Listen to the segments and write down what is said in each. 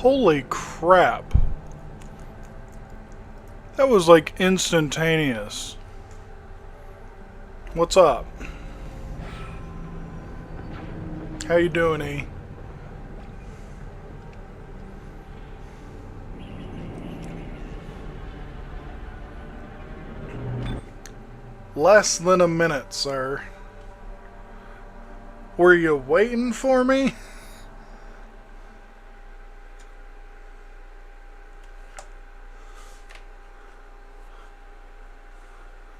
Holy crap. That was like instantaneous. What's up? How you doing, E? Less than a minute, sir. Were you waiting for me?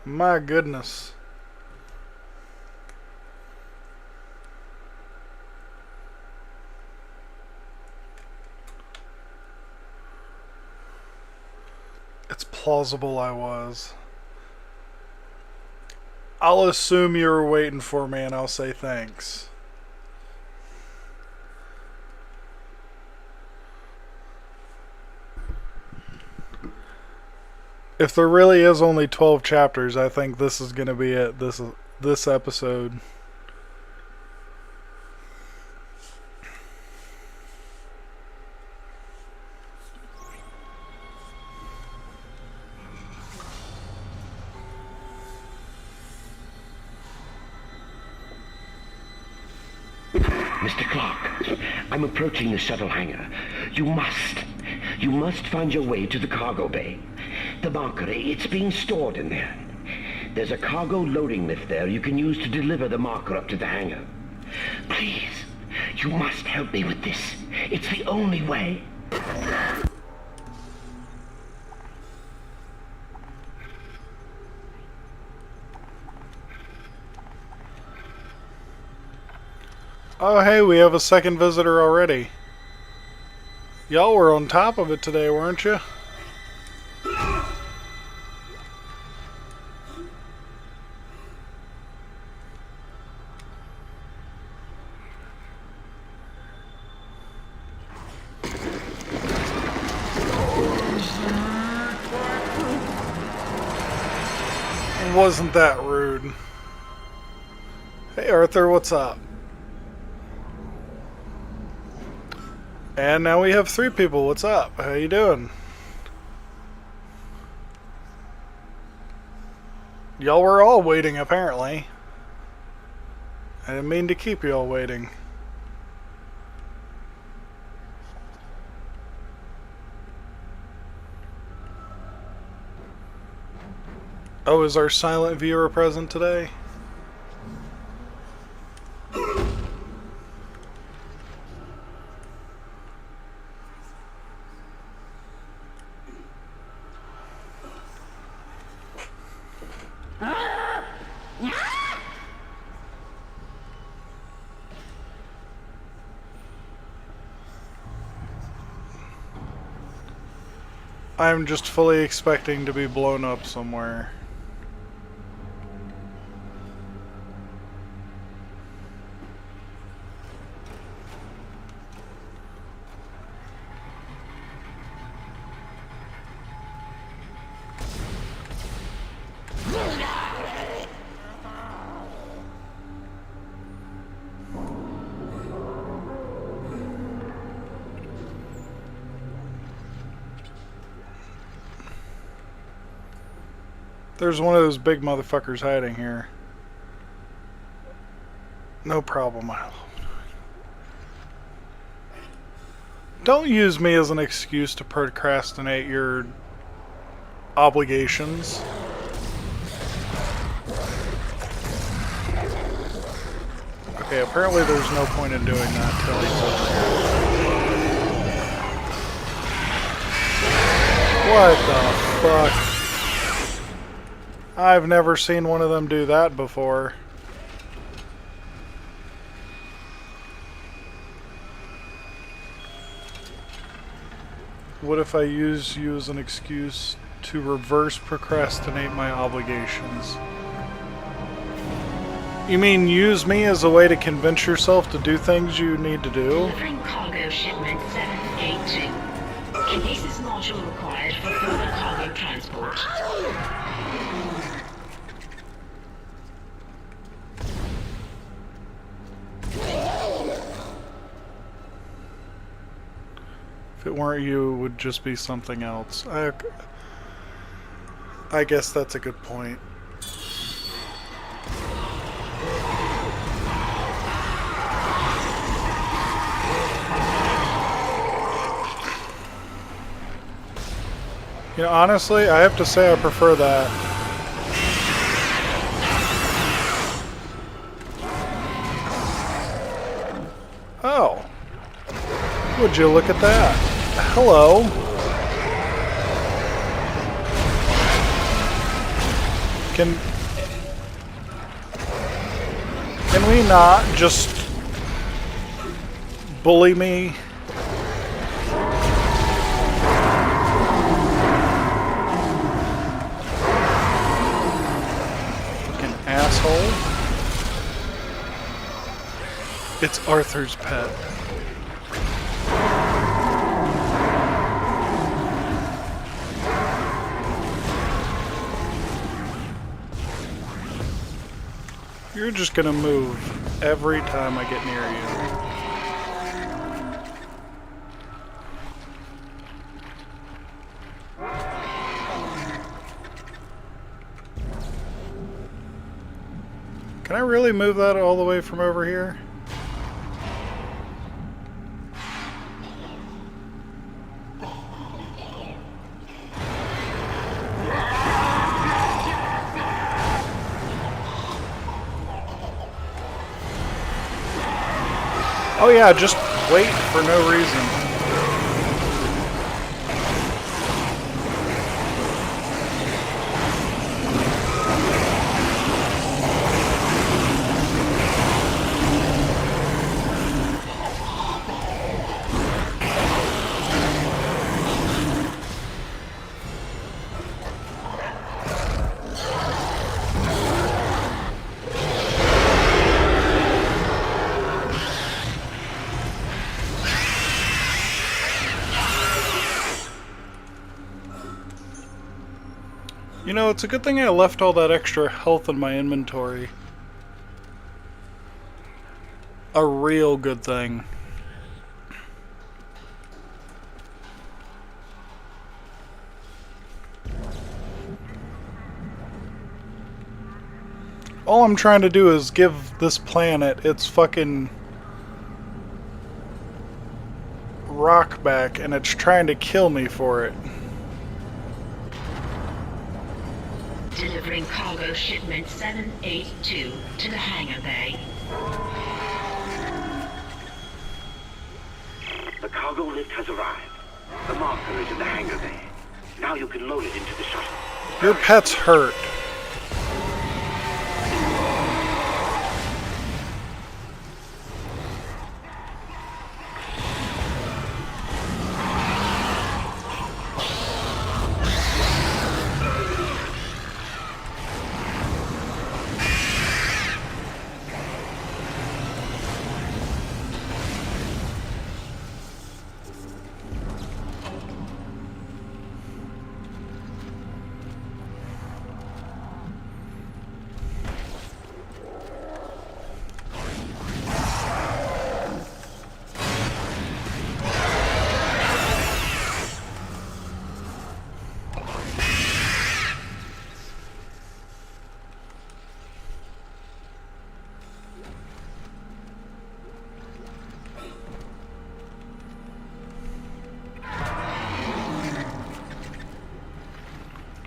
My goodness. It's plausible I was. I'll assume you were waiting for me and I'll say thanks. If there really is only 12 chapters, I think this is going to be it, this episode. Mr. Clark, I'm approaching the shuttle hangar. You must find your way to the cargo bay. The marker, it's being stored in there. There's a cargo loading lift there you can use to deliver the marker up to the hangar. Please, you must help me with this. It's the only way. Oh hey, we have a second visitor already. Y'all were on top of it today, weren't you? Wasn't that rude? Hey Arthur, what's up? And now we have 3 people. What's up? How you doing? Y'all were all waiting, apparently. I didn't mean to keep y'all waiting. Oh, is our silent viewer present today? I'm just fully expecting to be blown up somewhere. There's one of those big motherfuckers hiding here. No problem, Milo. Don't use me as an excuse to procrastinate your obligations. Okay, apparently there's no point in doing that till he's over here. What the fuck? I've never seen one of them do that before. What if I use you as an excuse to reverse procrastinate my obligations? You mean use me as a way to convince yourself to do things you need to do? Delivering cargo shipment 7, gate 2. Kinesis module required for further cargo transport. If it weren't you, it would just be something else. I guess that's a good point. You know, honestly, I have to say I prefer that. Oh. Would you look at that? Hello. Can we not just bully me? Fucking asshole. It's Arthur's pet. You're just gonna move every time I get near you. Can I really move that all the way from over here? Oh yeah, just wait for no reason. You know, it's a good thing I left all that extra health in my inventory. A real good thing. All I'm trying to do is give this planet its fucking rock back, and it's trying to kill me for it. Delivering cargo shipment 782 to the hangar bay. The cargo lift has arrived. The marker is in the hangar bay. Now you can load it into the shuttle. Your pet's hurt.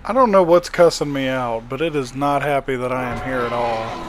I don't know what's cussing me out, but it is not happy that I am here at all.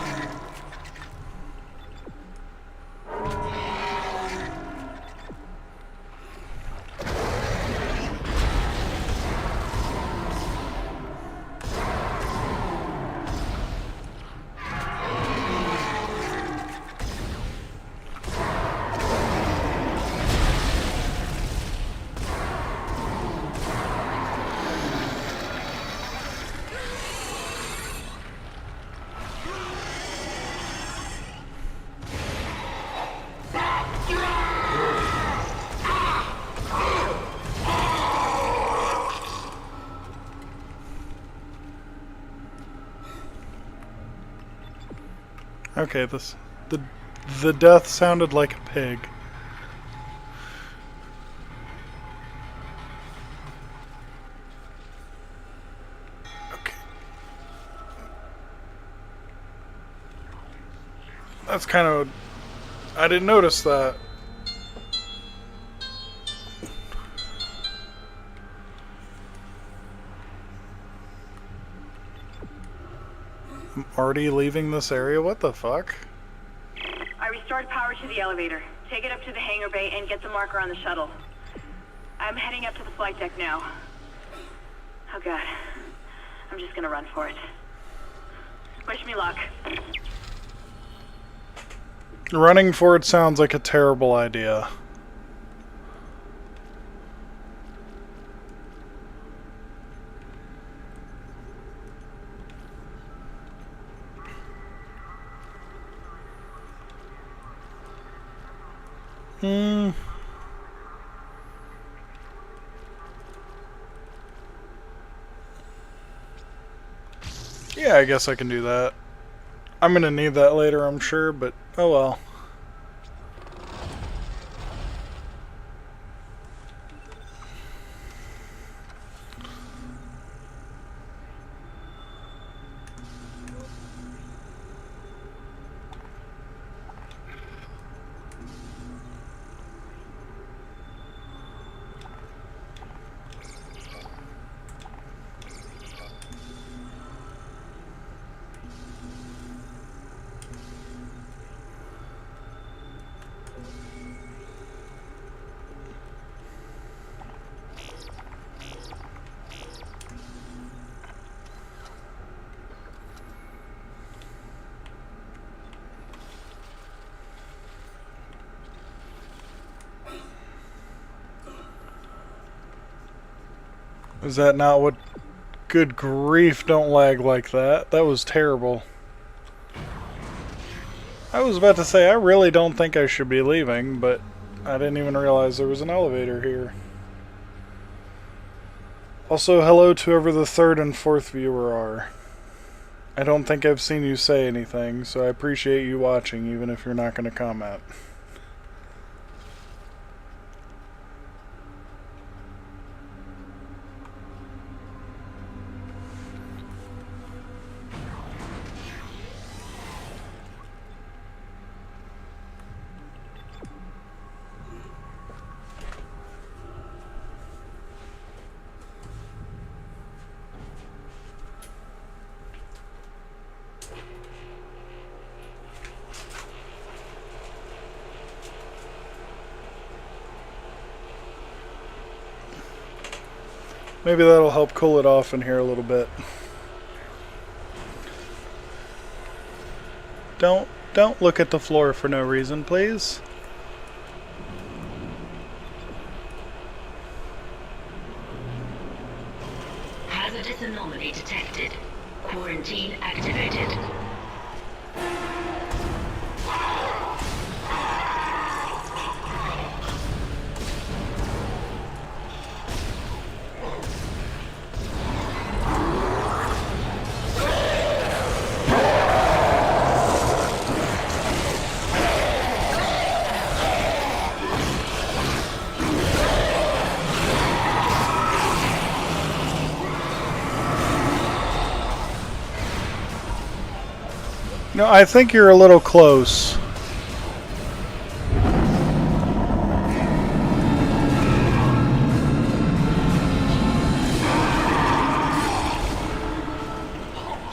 Okay, the death sounded like a pig. That's kind of... I didn't notice that. I'm already leaving this area? What the fuck? I restored power to the elevator. Take it up to the hangar bay and get the marker on the shuttle. I'm heading up to the flight deck now. Oh god. I'm just gonna run for it. Wish me luck. Running for it sounds like a terrible idea. Yeah, I guess I can do that. I'm gonna need that later, I'm sure, but oh well. Is that not what... Good grief, don't lag like that. That was terrible. I was about to say, I really don't think I should be leaving, but I didn't even realize there was an elevator here. Also, hello to whoever the third and fourth viewer are. I don't think I've seen you say anything, so I appreciate you watching, even if you're not going to comment. Maybe that'll help cool it off in here a little bit. Don't look at the floor for no reason, please. Hazardous anomaly detected. Quarantine activated. No, I think you're a little close.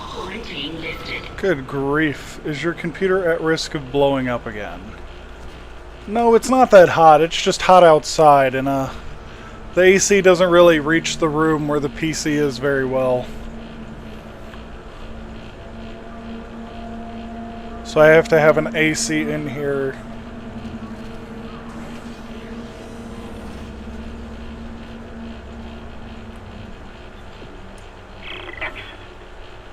Quarantine lifted. Good grief. Is your computer at risk of blowing up again? No, it's not that hot. It's just hot outside, and the AC doesn't really reach the room where the PC is very well. So I have to have an AC in here. Excellent.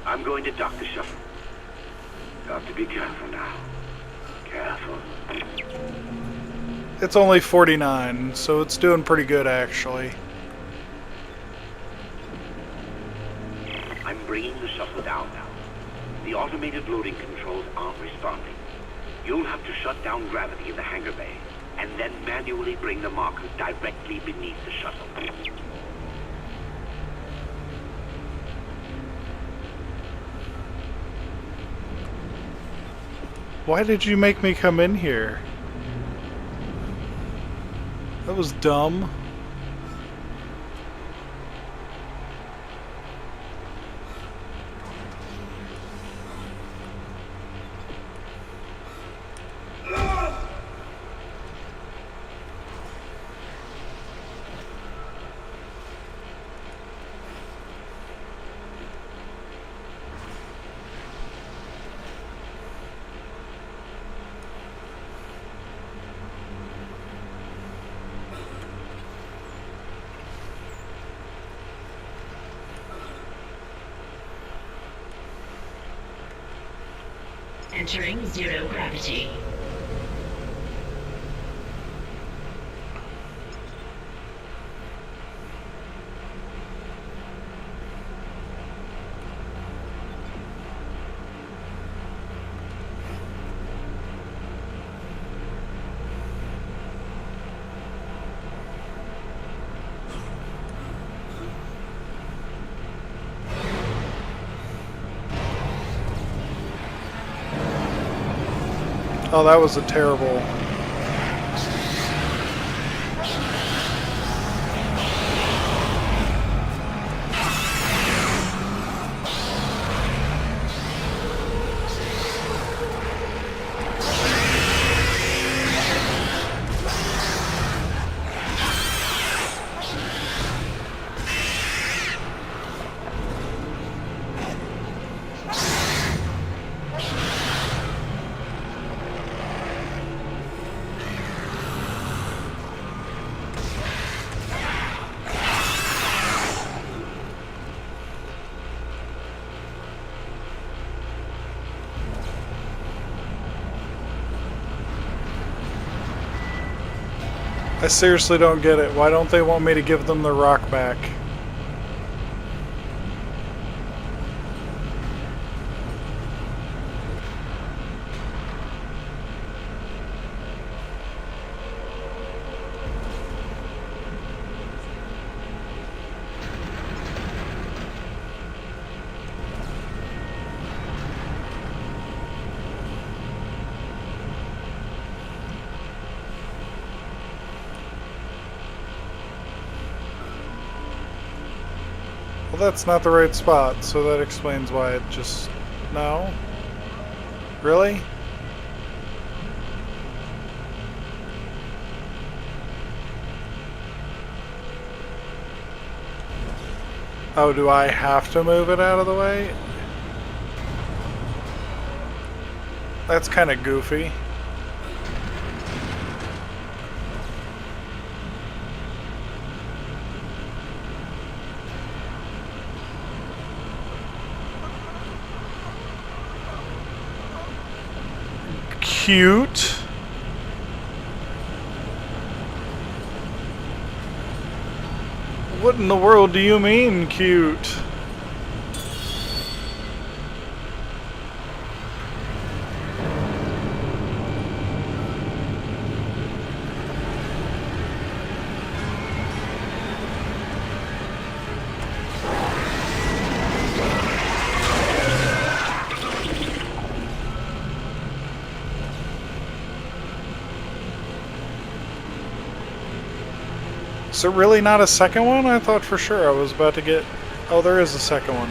I'm going to dock the shuttle. Got to be careful now. Careful. It's only 49, so it's doing pretty good actually. I'm bringing the shuttle down now. The automated loading controls aren't responding. You'll have to shut down gravity in the hangar bay, and then manually bring the marker directly beneath the shuttle. Why did you make me come in here? That was dumb. Entering zero gravity. Oh, that was a terrible... I seriously don't get it. Why don't they want me to give them the rock back? Well, that's not the right spot, so that explains why it just... No? Really? Oh, do I have to move it out of the way? That's kind of goofy. Cute. What in the world do you mean, cute? Is there really not a second one? I thought for sure I was about to get... Oh, there is a second one.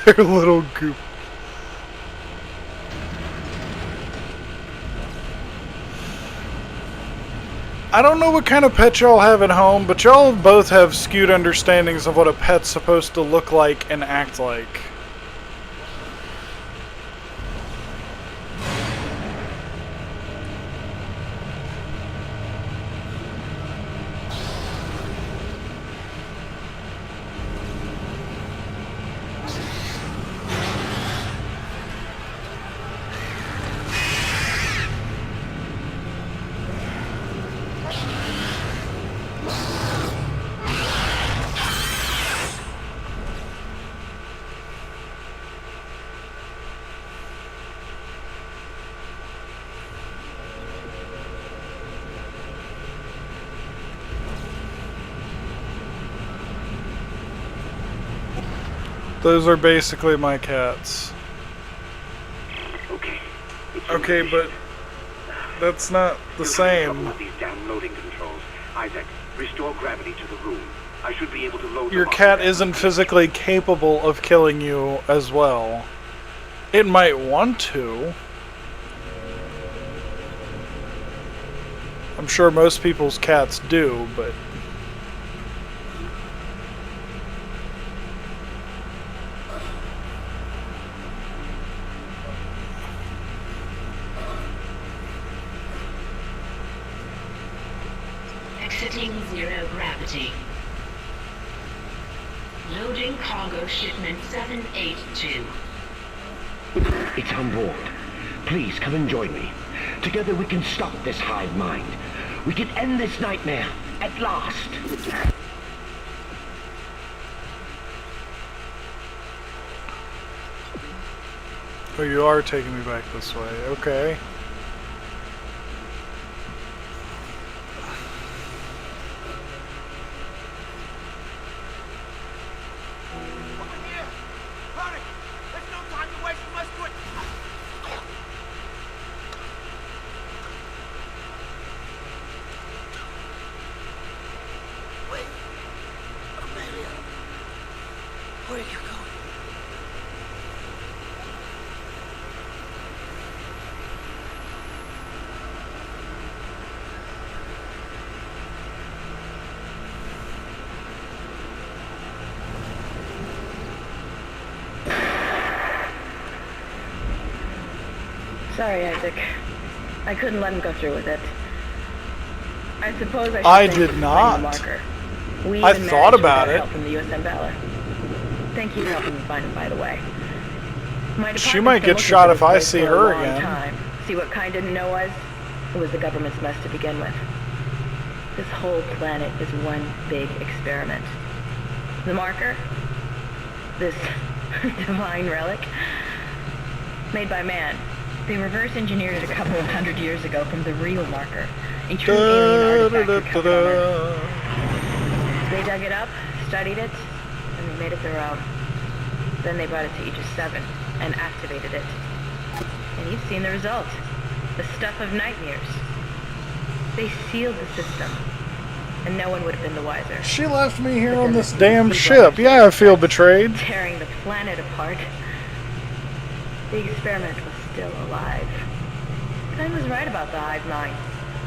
They're little goop. I don't know what kind of pet y'all have at home, but y'all both have skewed understandings of what a pet's supposed to look like and act like. Those are basically my cats. Okay. Okay, but that's not the same. With these damn loading controls. Isaac, restore gravity to the room. I should be able to load Your them cat up. isn't physically capable of killing you as well. It might want to. I'm sure most people's cats do, but... Exiting zero gravity. Loading cargo shipment 782. It's on board. Please come and join me. Together we can stop this hive mind. We can end this nightmare at last. Oh, you are taking me back this way. Okay. Where are you going? Sorry, Isaac. I couldn't let him go through with it. I suppose I should I thank did you for finding not. the marker. We I even thought managed about without it. help from the USN Valor. Thank you for helping me find him, by the way. My She department's might been get looking shot for if this I place see for a her long again. time. See what Kine didn't know was? It was the government's mess to begin with. This whole planet is one big experiment. The marker? This divine relic? Made by man. They reverse engineered it a couple of hundred years ago from the real marker. A true alien artifact recovered on Earth. They dug it up, studied it, and they made it their own. Then they brought it to Aegis 7 and activated it. And you've seen the result. The stuff of nightmares. They sealed the system, and no one would have been the wiser. She left me here on this damn ship. Yeah, I feel betrayed. Tearing the planet apart. The experiment was still alive. Kine was right about the hive mind.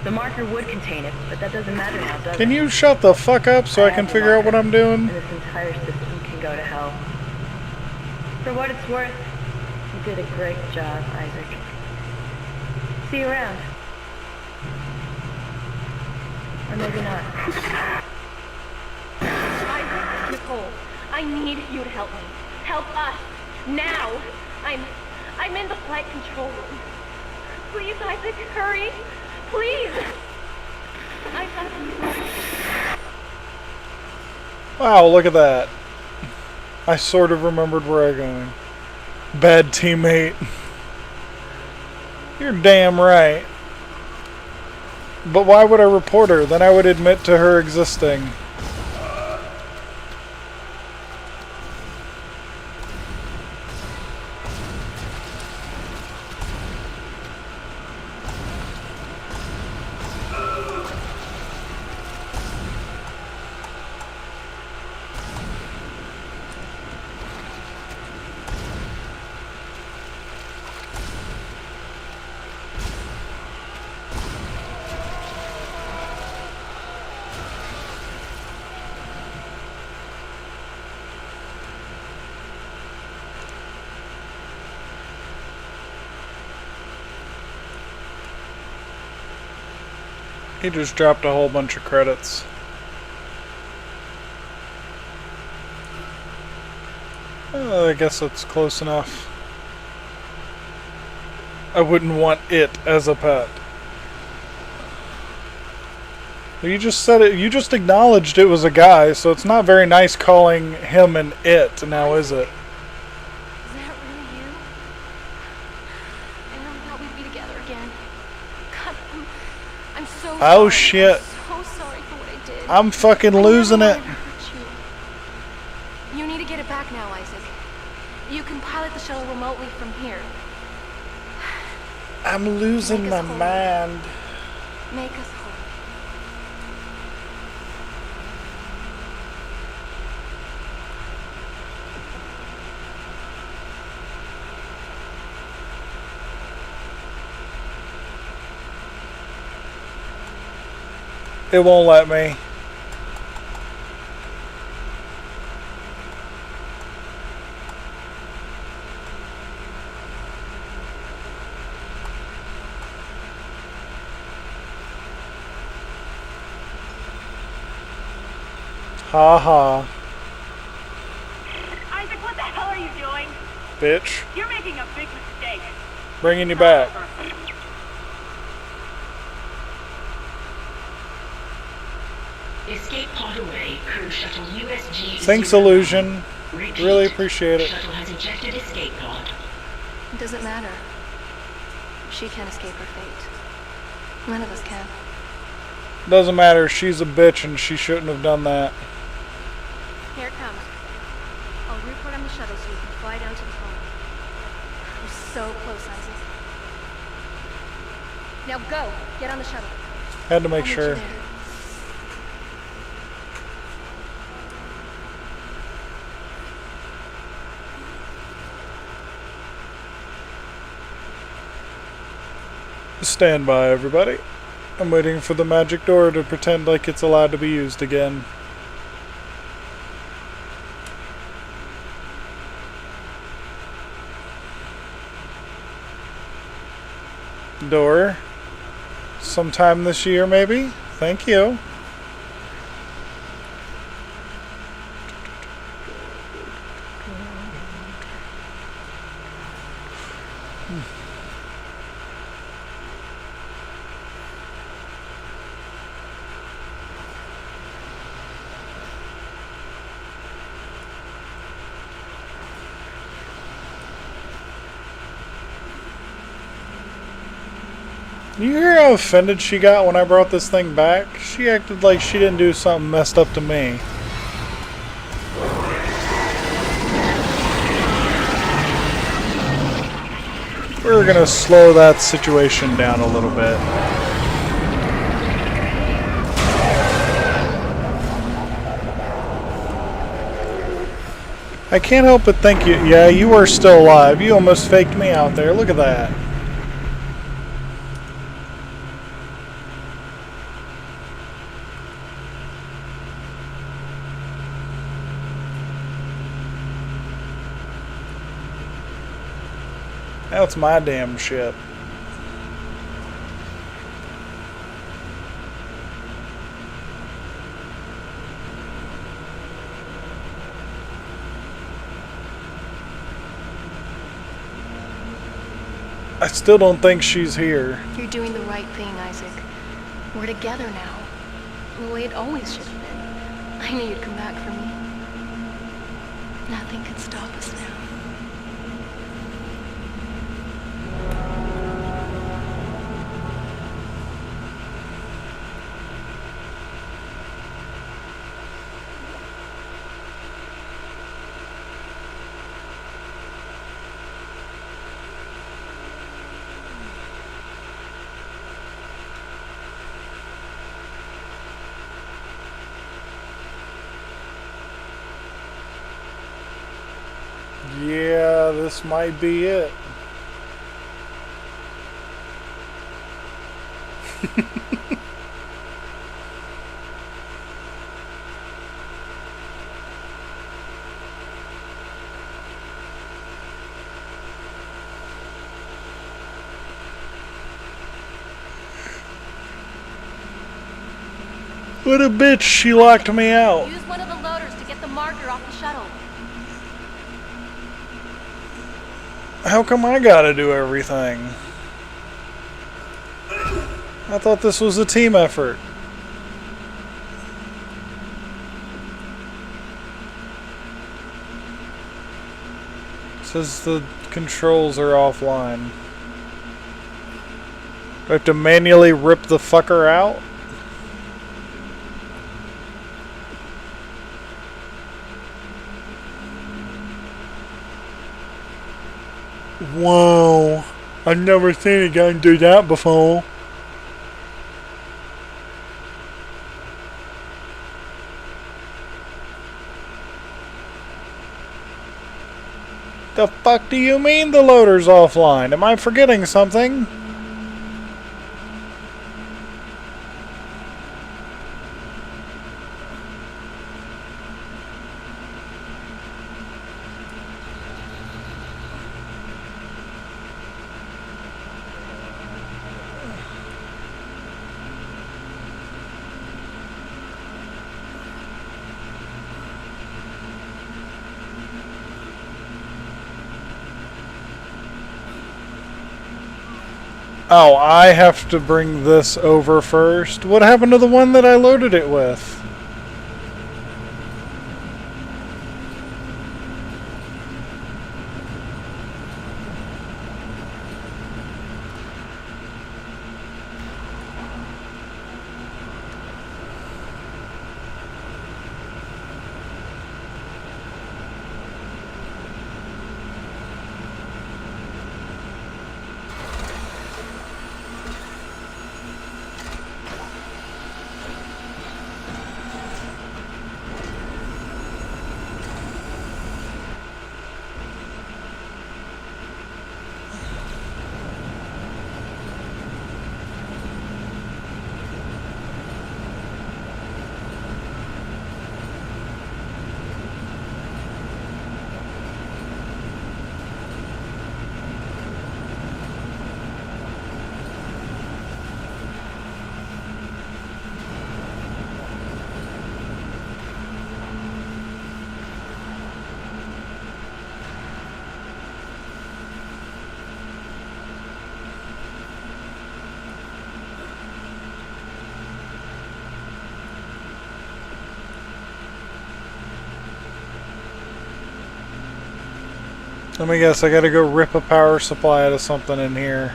The marker would contain it, but that doesn't matter now, does it? Can you shut the fuck up so I can have the figure out what marker, I'm doing? And this entire system can go to hell. For what it's worth, you did a great job, Isaac. See you around. Or maybe not. Isaac, Nicole, I need you to help me. Help us. Now. I'm in the flight control room. Please, Isaac, hurry. Please. Wow, look at that. I sort of remembered where I'm going. Bad teammate. You're damn right. But why would I report her? Then I would admit to her existing. He just dropped a whole bunch of credits. I guess that's close enough. I wouldn't want it as a pet. You just said it, you just acknowledged it was a guy, so it's not very nice calling him an it, now is it? Is that really you? I never thought we'd be together again. God, I'm so sorry. Oh shit. I'm so sorry for what I did. I'm fucking losing I it. never wanted to hurt you. You need to get it get back now, Isaac. You can pilot the shuttle remotely from here. I'm losing Make my us whole. mind. Make us whole. It won't let me. Ha ha. Isaac, what the hell are you doing? Bitch. You're making a big mistake. Bringing you back. Escape pod away. Crew shuttle USG. Thanks, Ishimura. Illusion. Repeat. Really appreciate it. Shuttle has ejected escape pod. It doesn't matter. She can't escape her fate. None of us can. Doesn't matter. She's a bitch and she shouldn't have done that. Here it comes. I'll report on the shuttle so you can fly down to the phone. We're so close, Isaac. Now go! Get on the shuttle. Had to make I'll meet sure. you there. Stand by, everybody. I'm waiting for the magic door to pretend like it's allowed to be used again. Door. Sometime this year, maybe? Thank you. You hear how offended she got when I brought this thing back? She acted like she didn't do something messed up to me. We're gonna slow that situation down a little bit. I can't help but think you, yeah, you are still alive. You almost faked me out there. Look at that. Now it's my damn ship. I still don't think she's here. You're doing the right thing, Isaac. We're together now. The way it always should have been. I knew you'd come back for me. Nothing could stop us now. Yeah, this might be it. What a bitch, she locked me out. Use one of the loaders to get the marker off the shuttle. How come I gotta do everything? I thought this was a team effort. It says the controls are offline. Do I have to manually rip the fucker out? Whoa. I've never seen a gun do that before. The fuck do you mean the loader's offline? Am I forgetting something? Oh, I have to bring this over first. What happened to the one that I loaded it with? Let me guess, I gotta go rip a power supply out of something in here.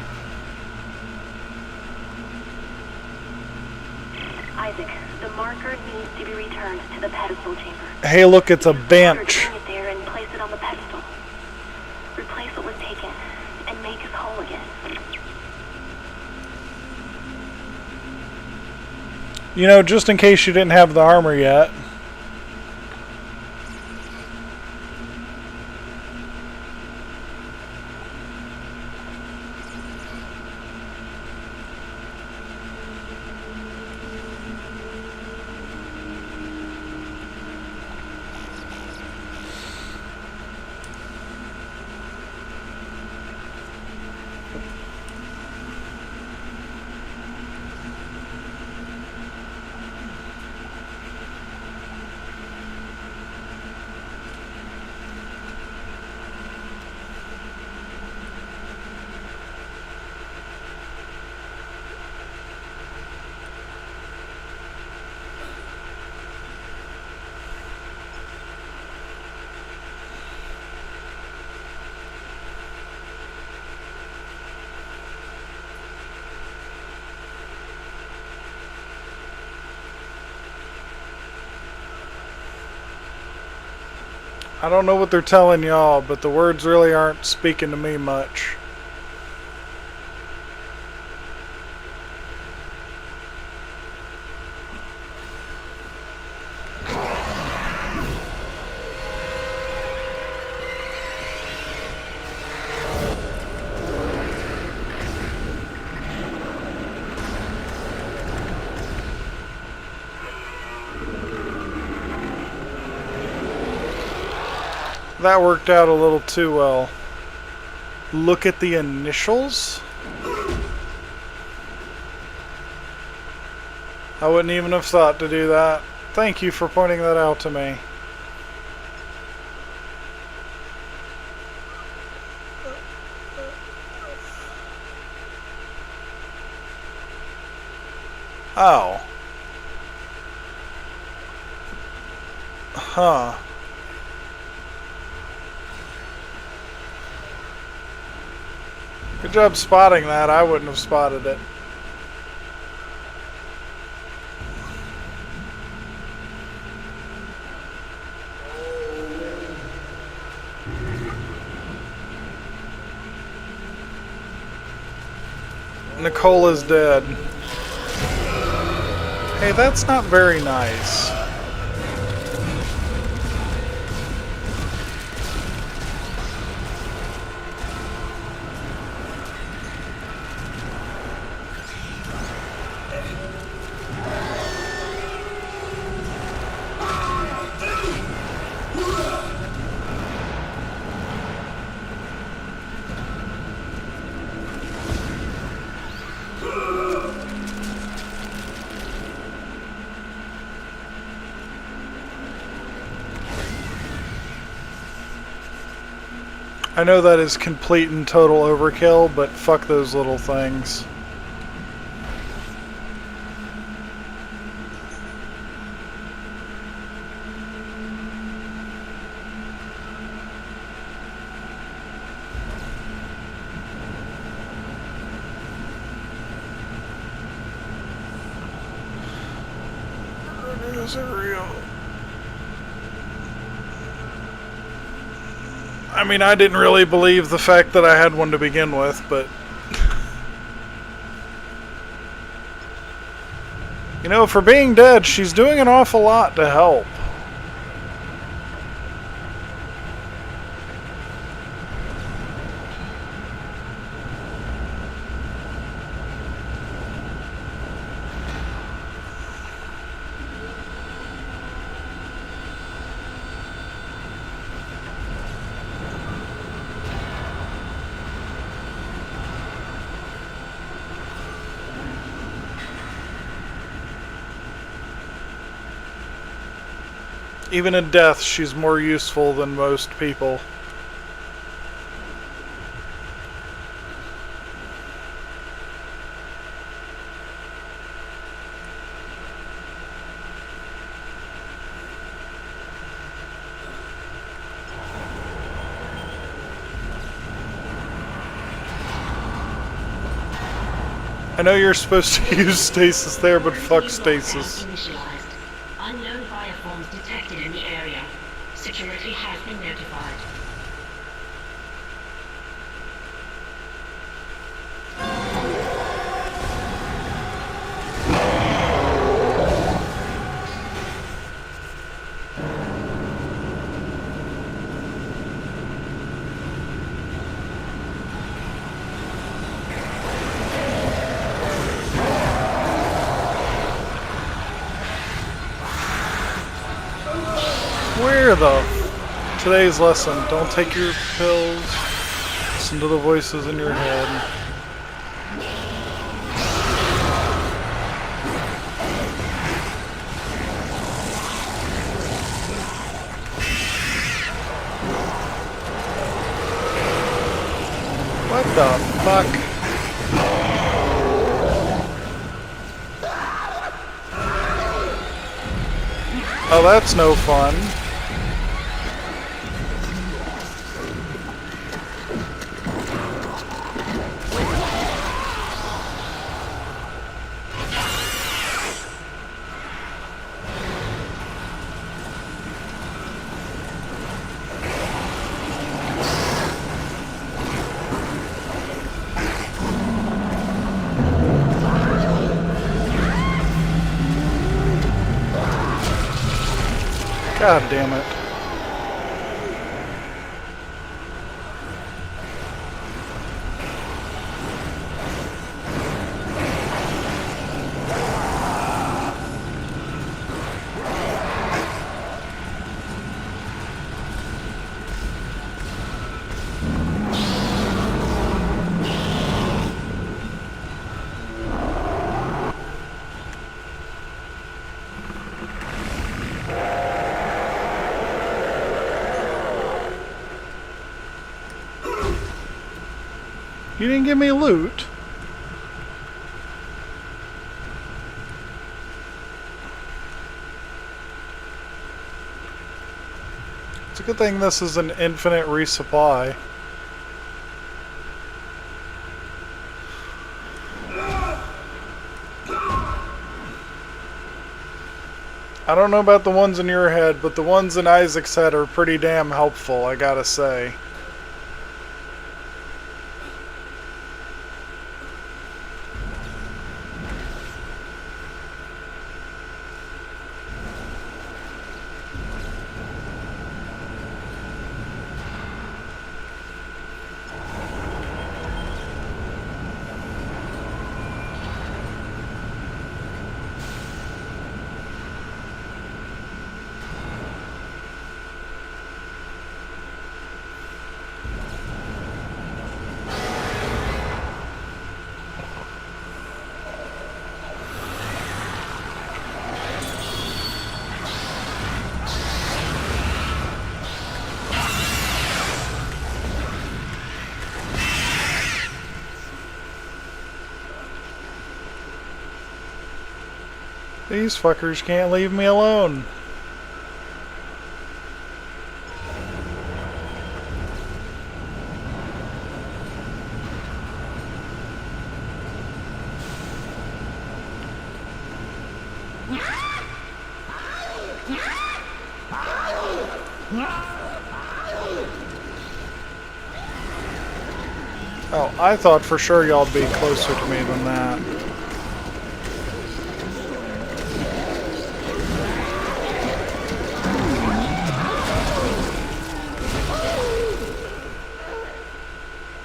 Isaac, the marker needs to be returned to the pedestal chamber. Hey, look, it's a bench. Bring it there and place it on the pedestal. Replace what was taken and make us whole again. You know, just in case you didn't have the armor yet. I don't know what they're telling y'all, but the words really aren't speaking to me much. That worked out a little too well. Look at the initials? I wouldn't even have thought to do that. Thank you for pointing that out to me. Oh. Huh. Good job spotting that. I wouldn't have spotted it. Nicole is dead. Hey, that's not very nice. I know that is complete and total overkill, but fuck those little things. Is it real? I mean, I didn't really believe the fact that I had one to begin with, but... You know, for being dead, she's doing an awful lot to help. Even in death, she's more useful than most people. I know you're supposed to use stasis there, but fuck stasis. Unknown bioforms detected in the area. Security has been notified. Where the... Today's lesson, don't take your pills. Listen to the voices in your head. What the fuck? Oh, that's no fun. God damn it. You didn't give me loot. It's a good thing this is an infinite resupply. I don't know about the ones in your head, but the ones in Isaac's head are pretty damn helpful, I gotta say. These fuckers can't leave me alone. Oh, I thought for sure y'all'd be closer to me than that.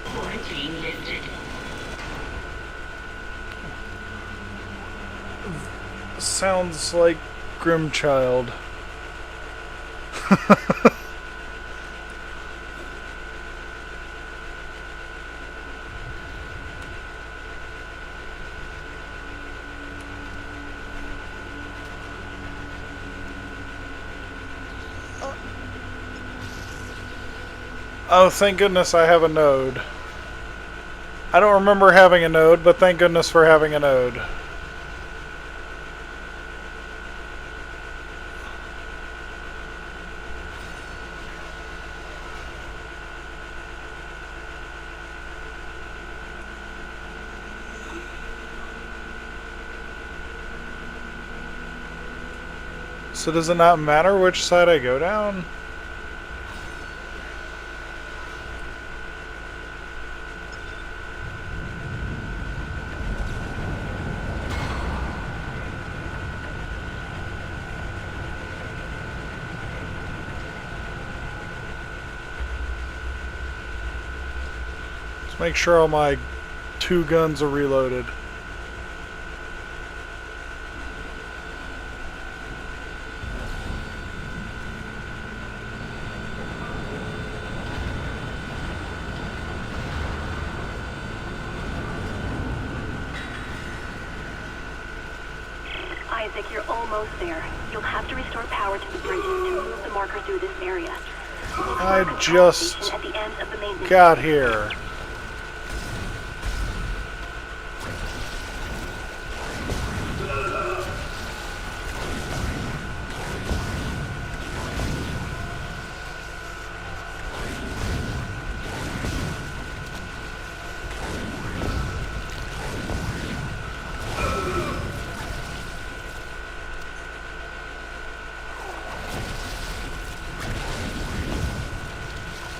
Quarantine lifted. Sounds like Grimchild. Oh, thank goodness I have a node. I don't remember having a node, but thank goodness for having a node. So does it not matter which side I go down? Let's make sure all my 2 guns are reloaded. Isaac, you're almost there. You'll have to restore power to the bridges to move the marker through this area. I just At the end of the main got here.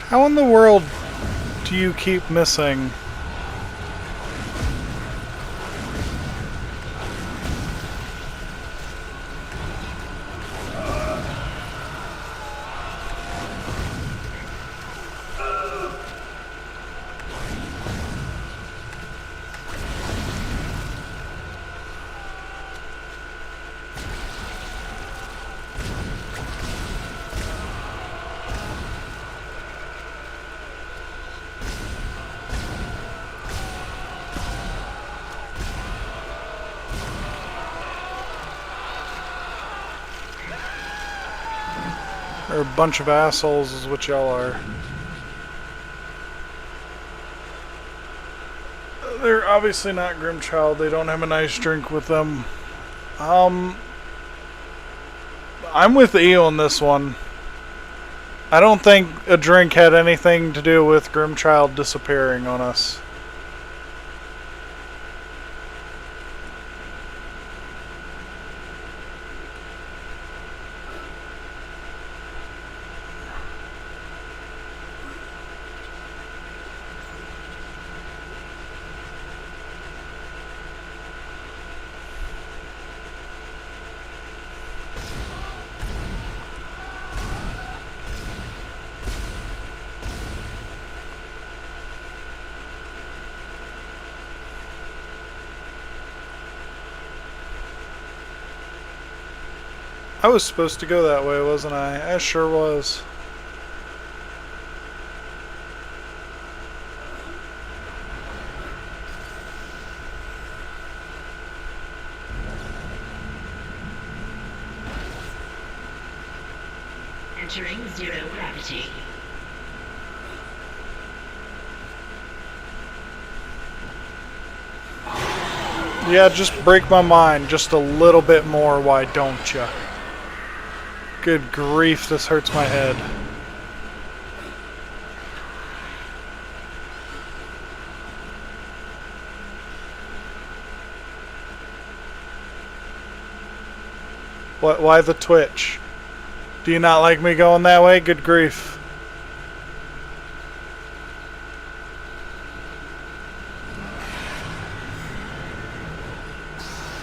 How in the world do you keep missing? They're a bunch of assholes is what y'all are. They're obviously not Grimchild. They don't have a nice drink with them. I'm with E on this one. I don't think a drink had anything to do with Grimchild disappearing on us. I was supposed to go that way, wasn't I? I sure was. Entering zero gravity. Yeah, just break my mind just a little bit more, why don't ya? Good grief, this hurts my head. What? Why the twitch? Do you not like me going that way? Good grief.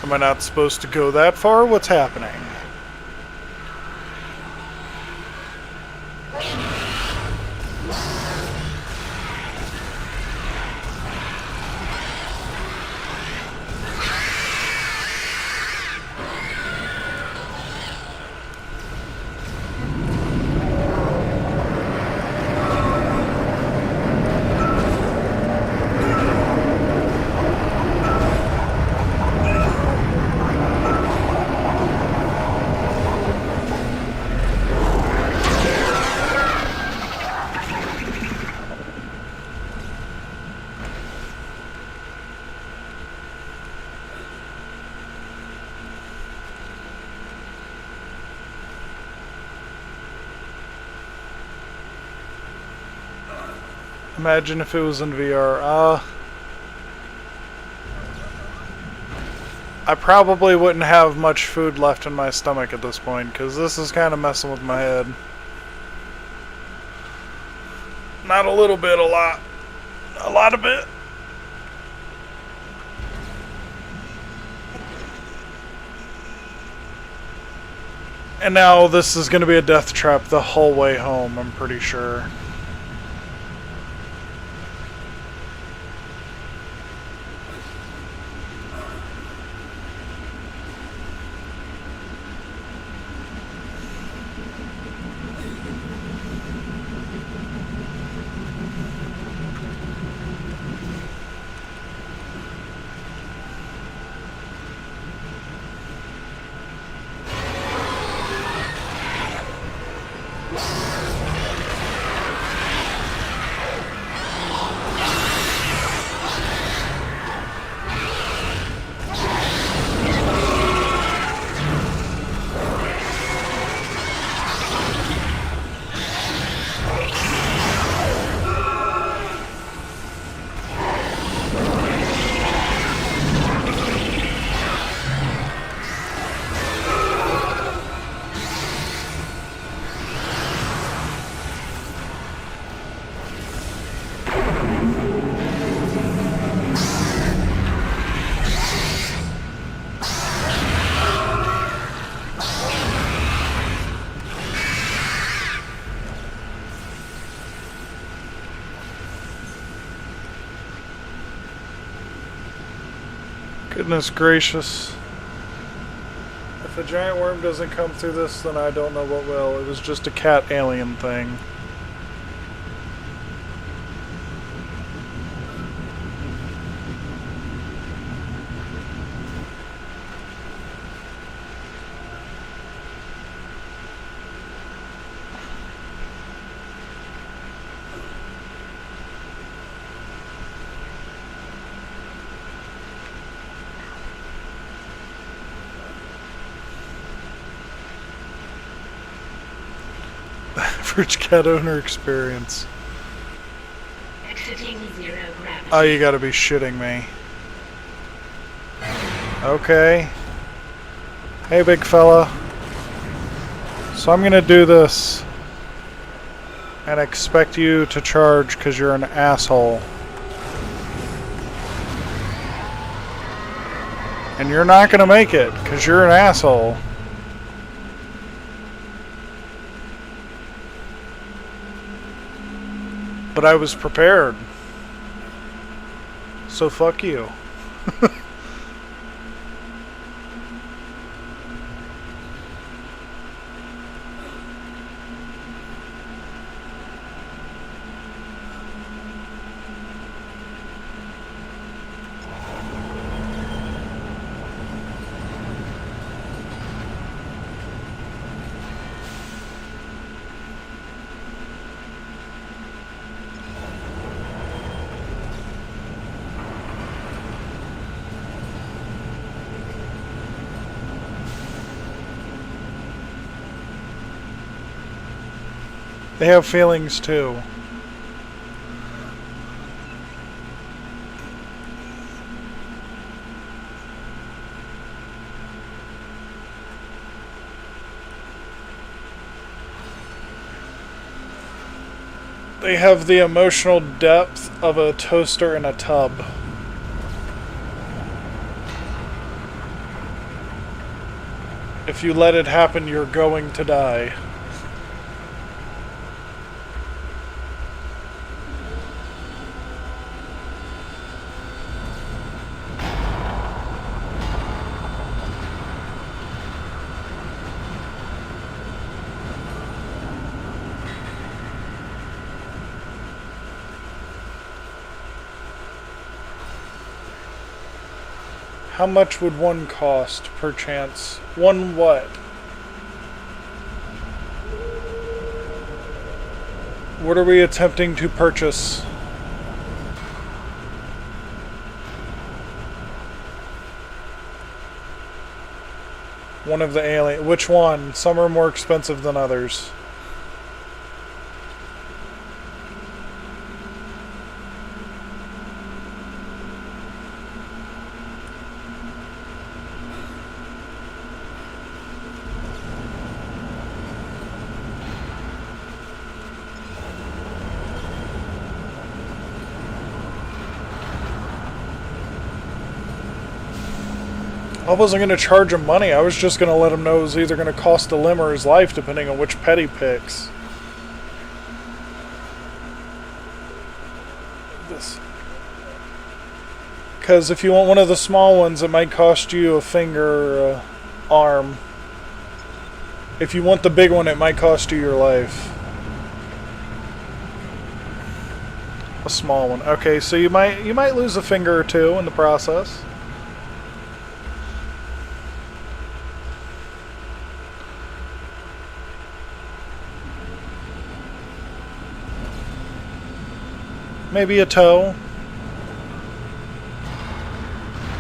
Am I not supposed to go that far? What's happening? Imagine if it was in VR. I probably wouldn't have much food left in my stomach at this point, because this is kind of messing with my head. Not a little bit, a lot. A lot of it. And now this is going to be a death trap the whole way home, I'm pretty sure. Goodness gracious. If a giant worm doesn't come through this, then I don't know what will. It was just a cat alien thing. Average cat owner experience. Exiting zero gravity. Oh, you gotta be shitting me. Okay. Hey, big fella. So I'm gonna do this and expect you to charge because you're an asshole. And you're not gonna make it because you're an asshole. But I was prepared. So fuck you. They have feelings too. They have the emotional depth of a toaster in a tub. If you let it happen, you're going to die. How much would one cost, perchance? One what? What are we attempting to purchase? One of the alien. Which one? Some are more expensive than others. I wasn't going to charge him money. I was just going to let him know it was either going to cost a limb or his life, depending on which pet he picks. This. Because if you want one of the small ones, it might cost you a finger or an arm. If you want the big one, it might cost you your life. A small one. Okay, so you might lose a finger or two in the process. Maybe a toe.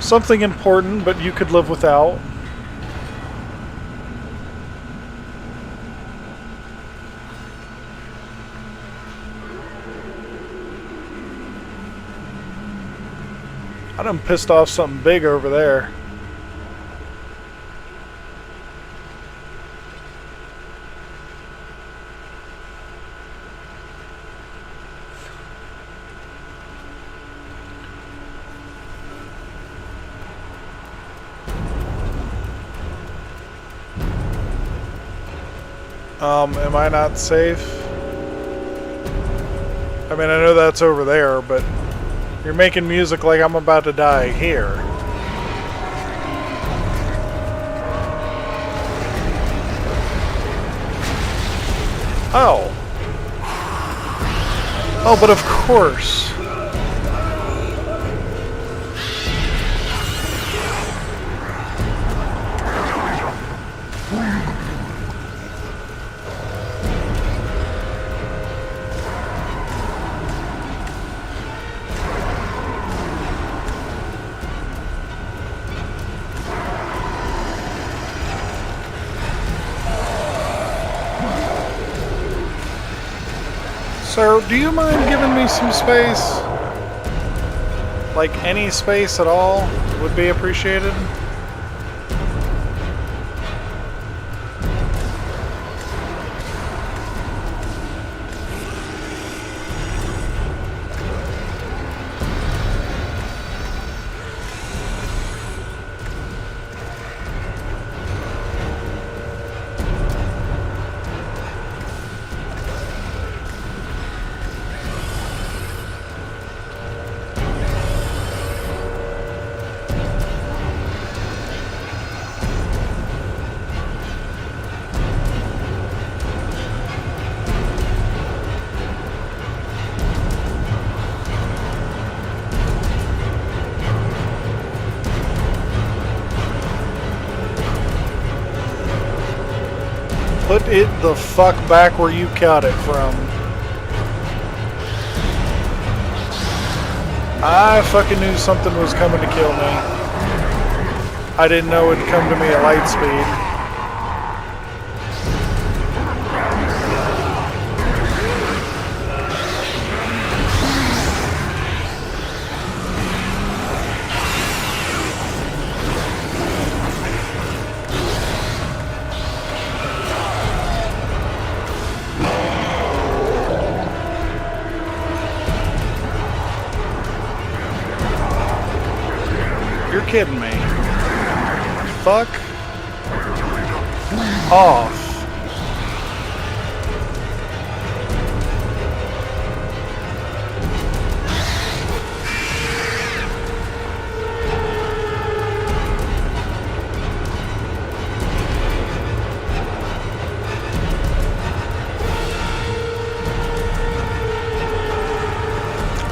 Something important, but you could live without. I done pissed off something big over there. Am I not safe? I mean, I know that's over there, but you're making music like I'm about to die here. Oh. Oh, but of course. Sir, do you mind giving me some space? Like any space at all would be appreciated. Put it the fuck back where you caught it from. I fucking knew something was coming to kill me. I didn't know it'd come to me at light speed. kidding me? Fuck off.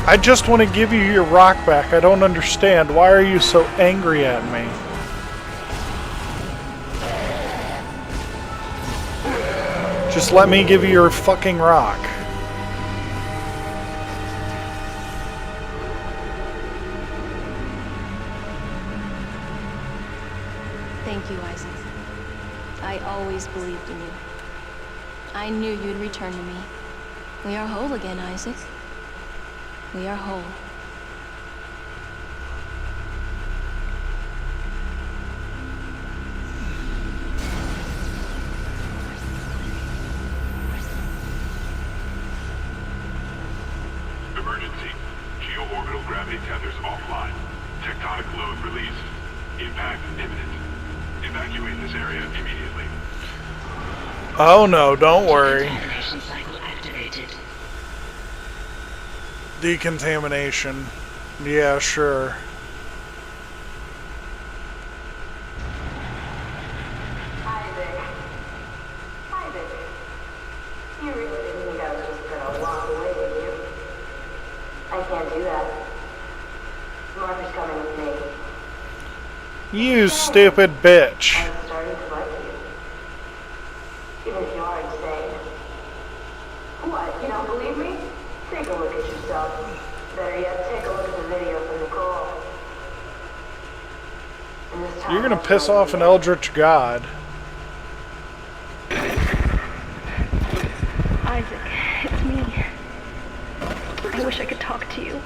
I just want to give you your rock back. I don't understand. Why are you so angry at me? Just let me give you your fucking rock. Thank you, Isaac. I always believed in you. I knew you'd return to me. We are whole again, Isaac. We are whole. Emergency. Geo-orbital gravity tethers offline. Tectonic load released. Impact imminent. Evacuate this area immediately. Oh no, don't worry. Decontamination cycle activated. Decontamination. Yeah, sure. Isaac. You really didn't think I was just gonna walk away, did you? I can't do that. Martha's coming with me. You stupid bitch. I'm starting to like you. Even if you are insane. What, you don't believe me? Take a look at yourself. Better yet, take a look at the video from Nicole. And this time You're gonna I'll piss show off you. an eldritch god. Isaac, it's me. I wish I could talk to you.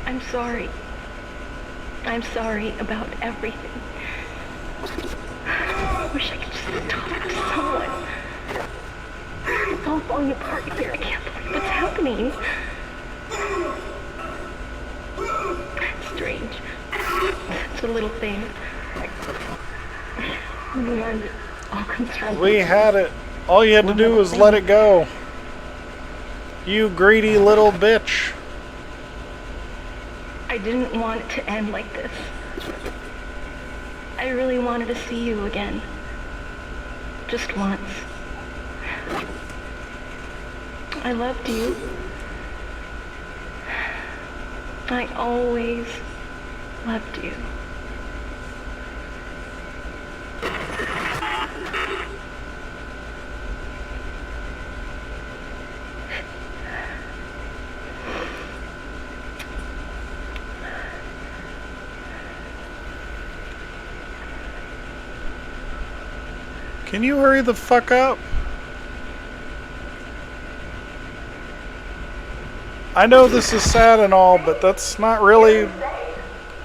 I'm sorry. I'm sorry about everything. I wish I could just talk to someone. It's all falling apart here. I can't believe what's happening. It's strange. It's a little thing. In the end, it all comes from We had it. All you had to do was let it go. You greedy little bitch. I didn't want it to end like this. I really wanted to see you again. Just once. I loved you. I always loved you. Can you hurry the fuck up? I know this is sad and all, but that's not really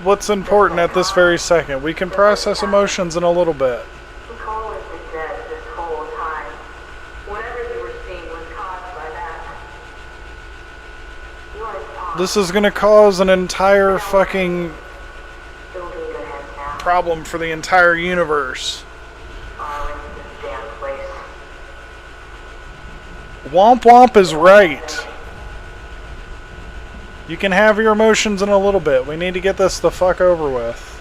what's important at this very second. We can process emotions in a little bit. Nicole has been dead this whole time. Whatever you were seeing was caused by that. You wanted to talk. This is gonna cause an entire fucking It'll be in good hands now. problem for the entire universe. Far away from this damn place. Womp Womp is right. You can have your emotions in a little bit. We need to get this the fuck over with.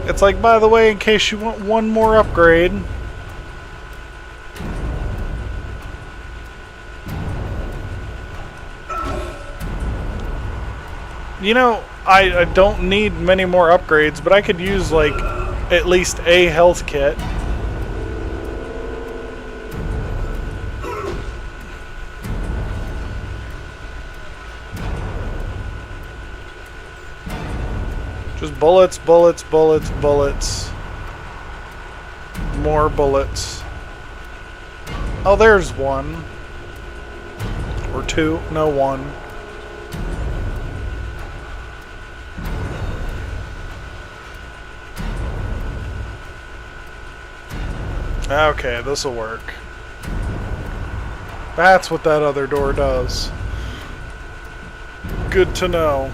It's like, by the way, in case you want one more upgrade. You know, I don't need many more upgrades, but I could use, like, at least a health kit. Just bullets, bullets, bullets, bullets. More bullets. Oh, there's one. Or two. No, one. Okay, this'll work. That's what that other door does. Good to know.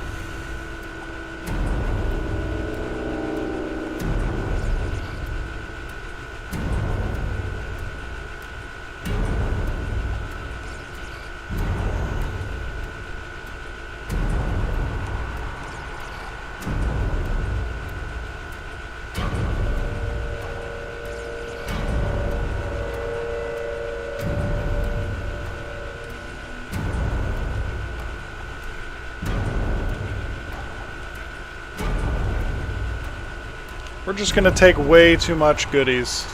We're just gonna take way too much goodies.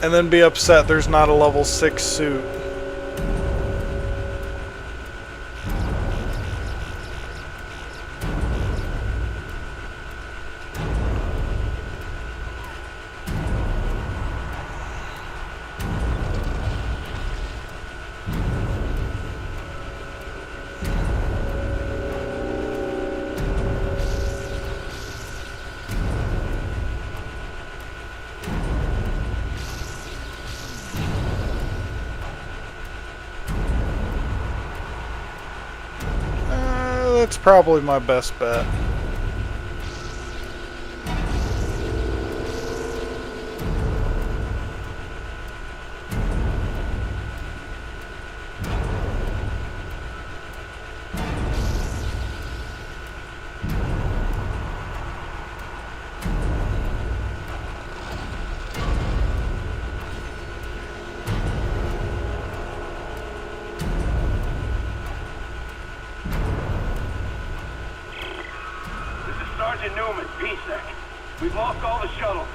And then be upset there's not a level 6 suit. That's probably my best bet. Sergeant Newman, PSEC. We've lost all the shuttles.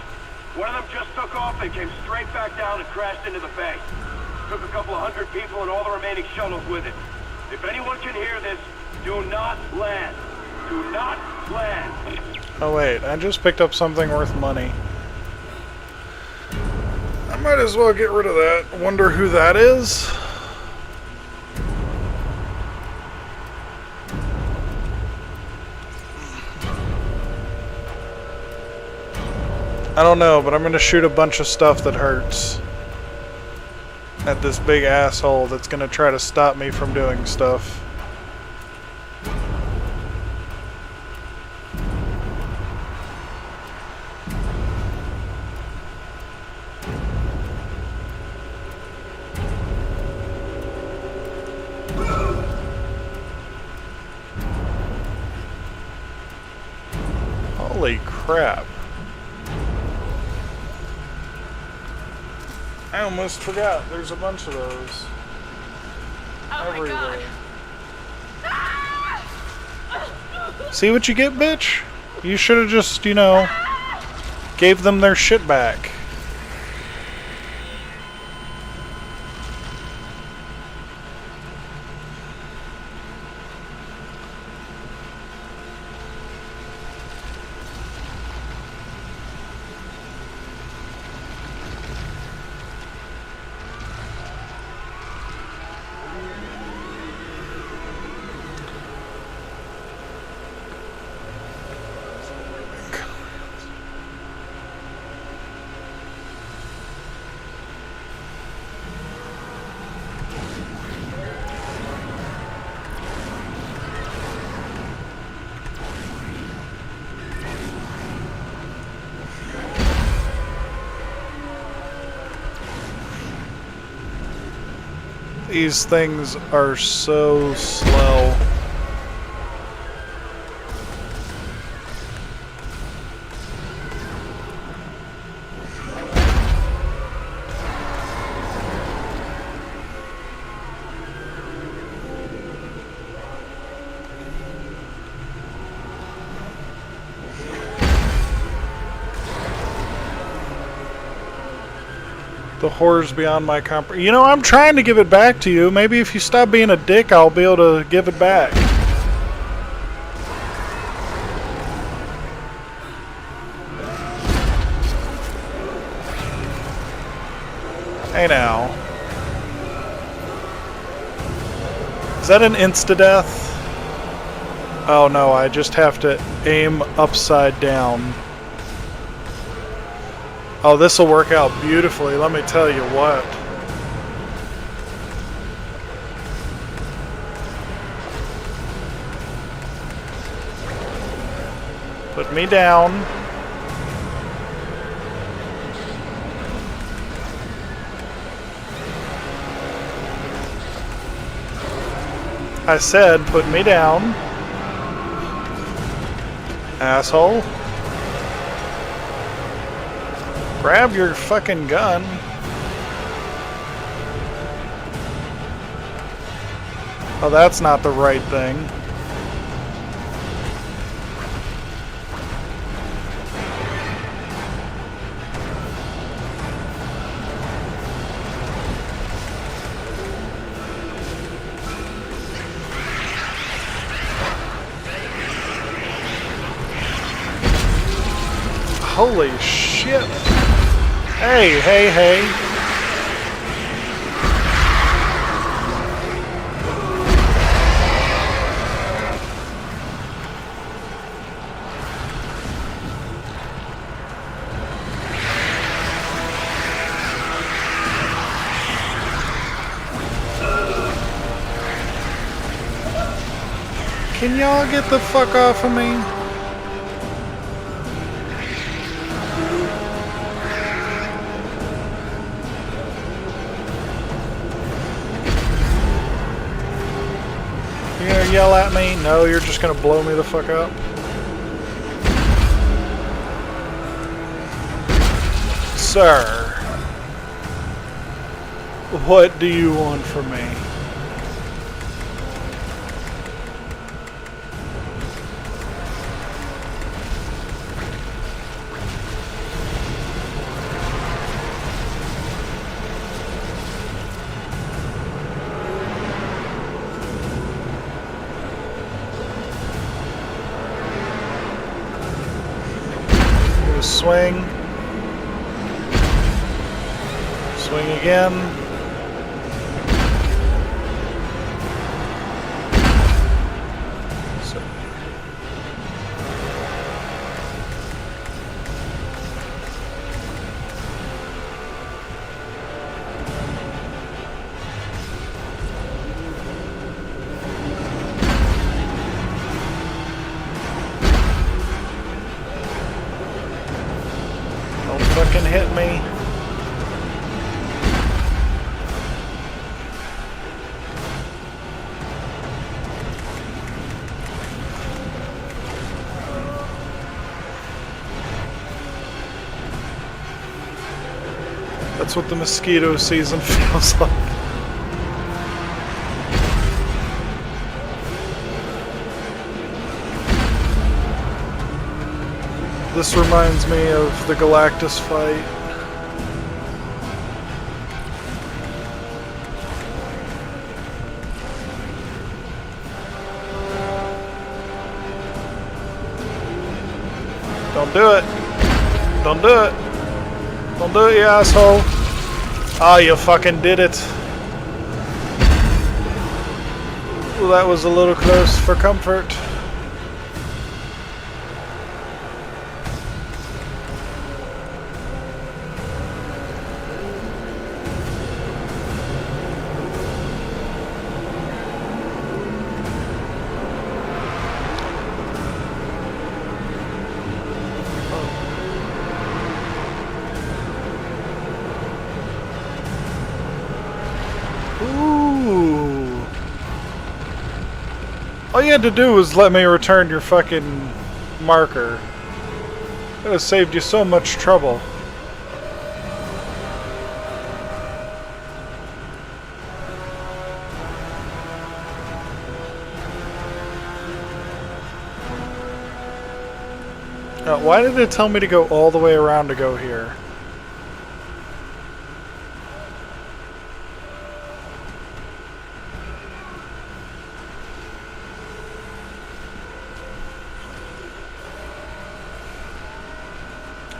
One of them just took off and came straight back down and crashed into the bay. Took a couple of hundred people and all the remaining shuttles with it. If anyone can hear this, do not land. Do not land. Oh wait, I just picked up something worth money. I might as well get rid of that. Wonder who that is? I don't know, but I'm gonna shoot a bunch of stuff that hurts at this big asshole that's gonna try to stop me from doing stuff. Holy crap. I almost forgot. There's a bunch of those. Oh everywhere. See what you get, bitch? You should have just, you know, gave them their shit back. These things are so slow. The horrors beyond my comprehension. You know, I'm trying to give it back to you. Maybe if you stop being a dick, I'll be able to give it back. Hey now. Is that an insta-death? Oh no, I just have to aim upside down. Oh, this will work out beautifully, let me tell you what. Put me down. I said, put me down. Asshole. Grab your fucking gun. Oh, that's not the right thing. Holy shit. Hey, hey, hey. Can y'all get the fuck off of me? You gonna yell at me? No, you're just gonna blow me the fuck up. Sir, what do you want from me? Swing. Swing again. So. Fucking hit me. That's what the mosquito season feels like. This reminds me of the Galactus fight. Don't do it. Don't do it. Don't do it, you asshole. Ah, you fucking did it. Well, that was a little close for comfort. Ooh. All you had to do was let me return your fucking marker. That would have saved you so much trouble. Why did it tell me to go all the way around to go here?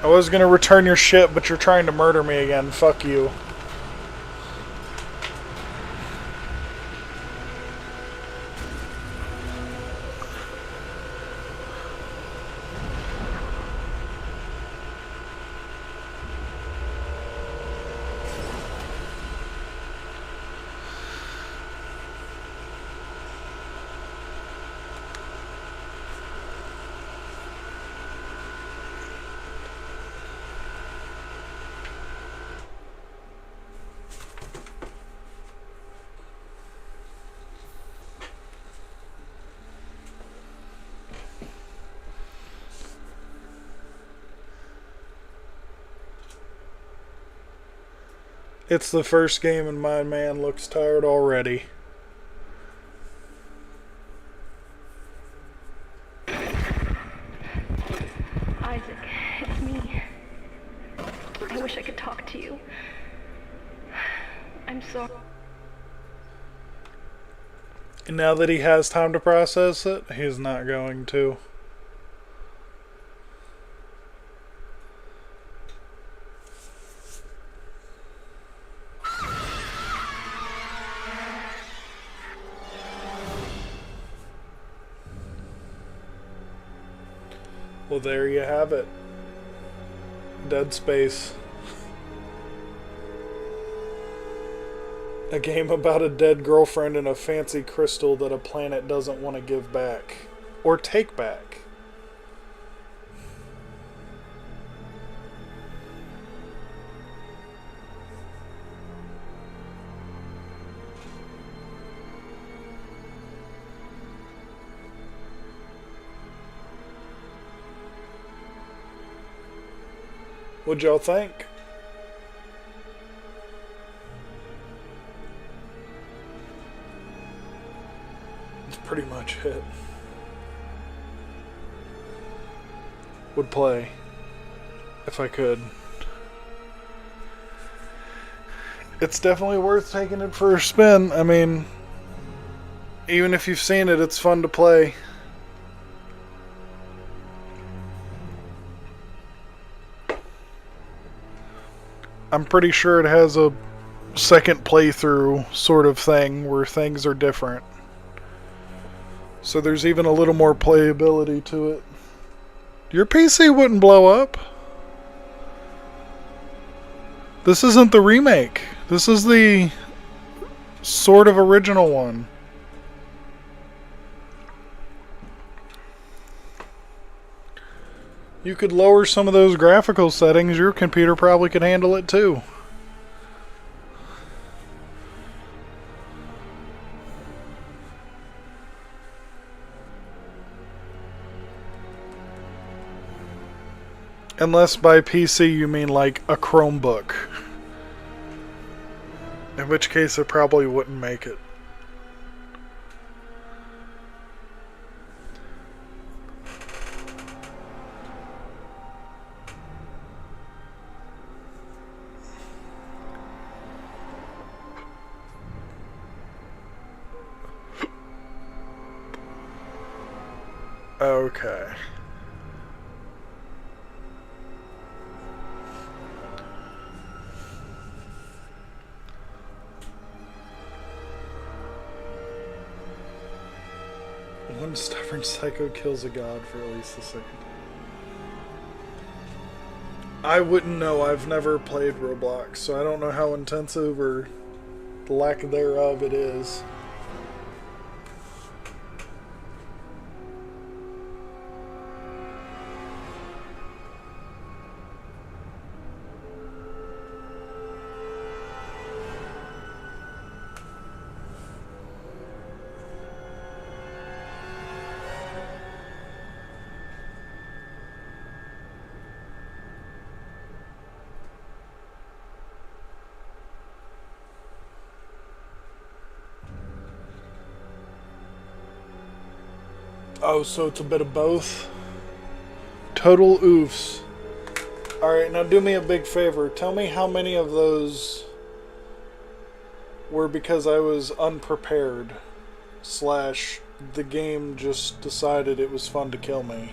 I was gonna return your ship, but you're trying to murder me again. Fuck you. It's the first game and my man looks tired already. Isaac, it's me. I wish I could talk to you. I'm sorry. And now that he has time to process it, he's not going to. Well, there you have it. Dead Space. A game about a dead girlfriend and a fancy crystal that a planet doesn't want to give back. Or take back. What'd y'all think? That's pretty much it. Would play. If I could. It's definitely worth taking it for a spin. I mean, even if you've seen it, it's fun to play. I'm pretty sure it has a second playthrough sort of thing where things are different. So there's even a little more playability to it. Your PC wouldn't blow up. This isn't the remake. This is the sort of original one. You could lower some of those graphical settings. Your computer probably could handle it too. Unless by PC you mean like a Chromebook. In which case it probably wouldn't make it. Okay. One stubborn psycho kills a god for at least a second. I wouldn't know. I've never played Roblox, so I don't know how intensive or the lack thereof it is. Oh, so it's a bit of both? Total oofs. Alright, now do me a big favor. Tell me how many of those were because I was unprepared. / the game just decided it was fun to kill me.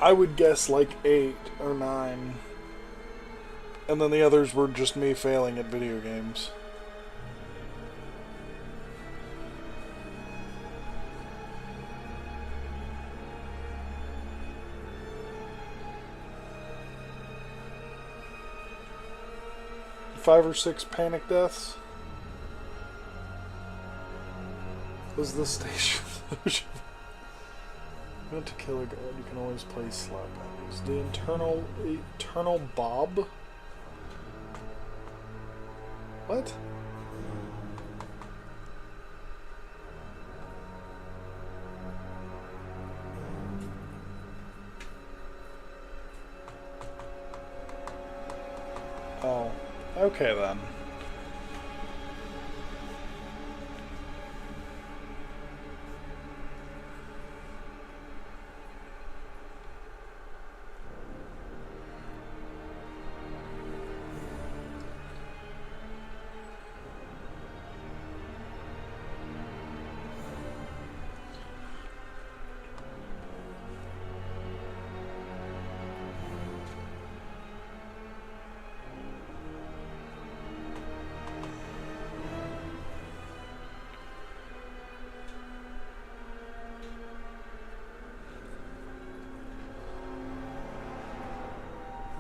I would guess like 8 or 9. And then the others were just me failing at video games. Five or 6 panic deaths? Was the station illusion? Not to kill a god, you can always play slap enemies. The eternal Bob? What? Oh, okay then.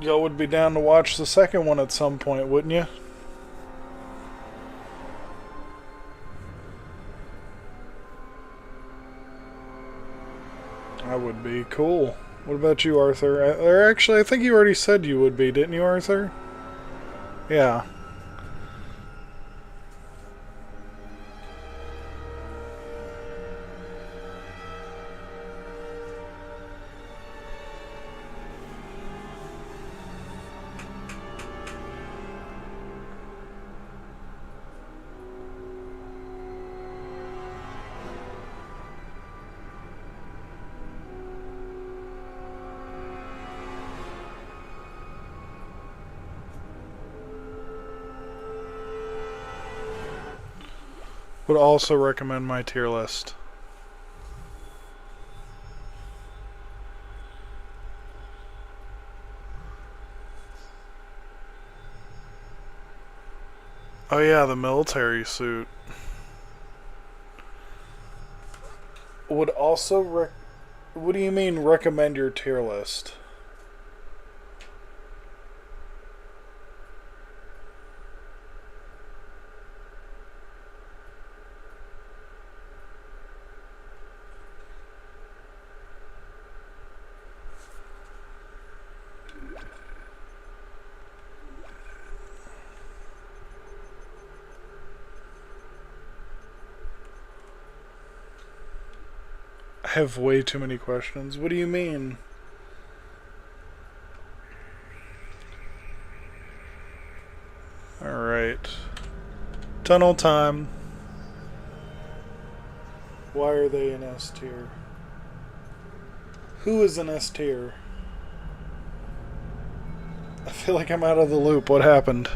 Y'all would be down to watch the second one at some point, wouldn't you? I would be. Cool. What about you, Arthur? Or actually, I think you already said you would be, didn't you, Arthur? Yeah. Would also recommend my tier list. Oh yeah, the military suit. Would also what do you mean recommend your tier list? I have way too many questions. What do you mean? Alright. Tunnel time. Why are they in S tier? Who is in S tier? I feel like I'm out of the loop. What happened?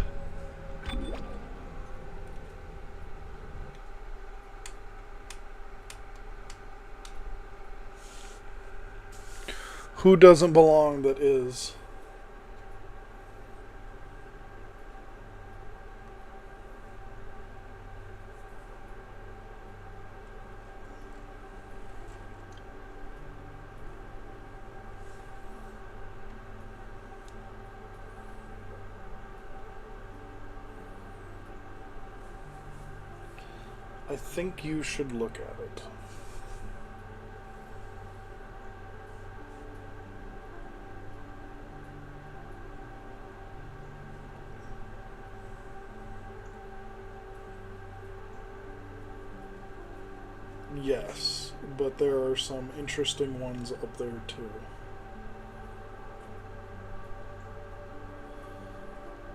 Who doesn't belong that is? I think you should look at it. Yes, but there are some interesting ones up there too.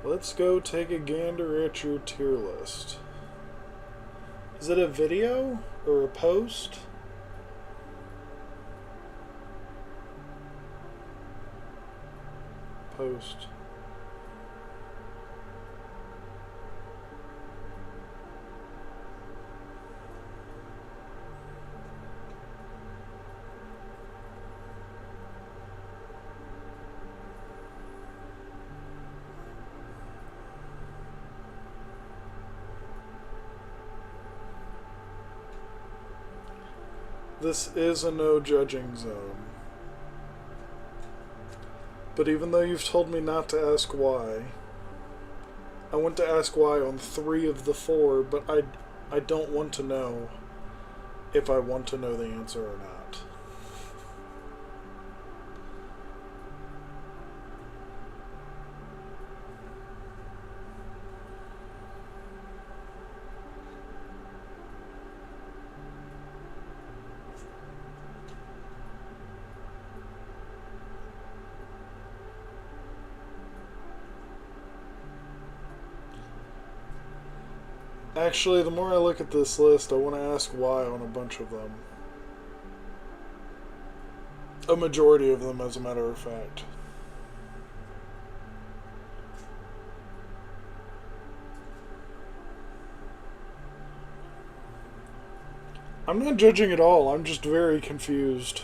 Let's go take a gander at your tier list. Is it a video or a post? Post. This is a no judging zone. But even though you've told me not to ask why, I want to ask why on 3 of the 4, but I don't want to know if I want to know the answer or not. Actually, the more I look at this list, I want to ask why on a bunch of them. A majority of them, as a matter of fact. I'm not judging at all, I'm just very confused.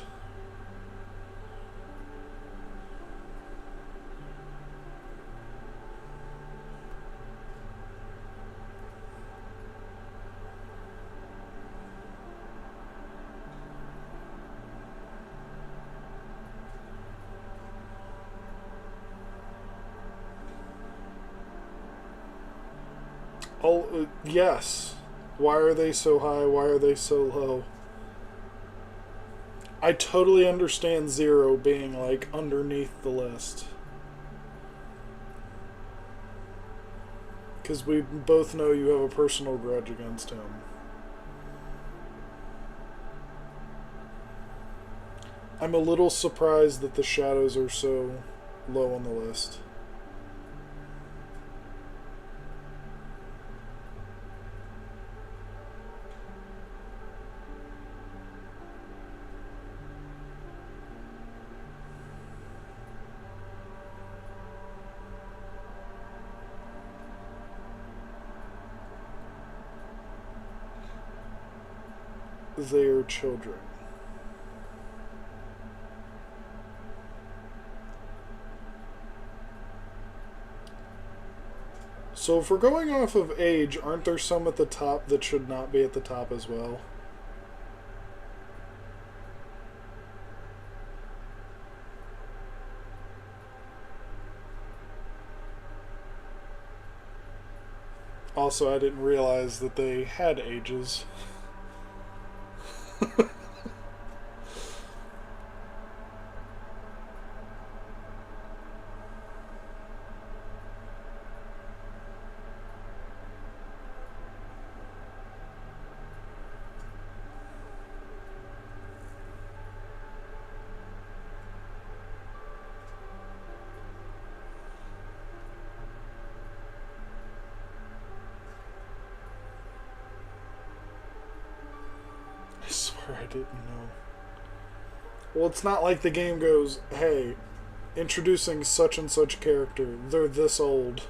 Oh, yes. Why are they so high? Why are they so low? I totally understand 0 being, like, underneath the list. Because we both know you have a personal grudge against him. I'm a little surprised that the shadows are so low on the list. They are children. So if we're going off of age, aren't there some at the top that should not be at the top as well? Also, I didn't realize that they had ages. I swear I didn't know. Well, it's not like the game goes, hey, introducing such and such character, they're this old.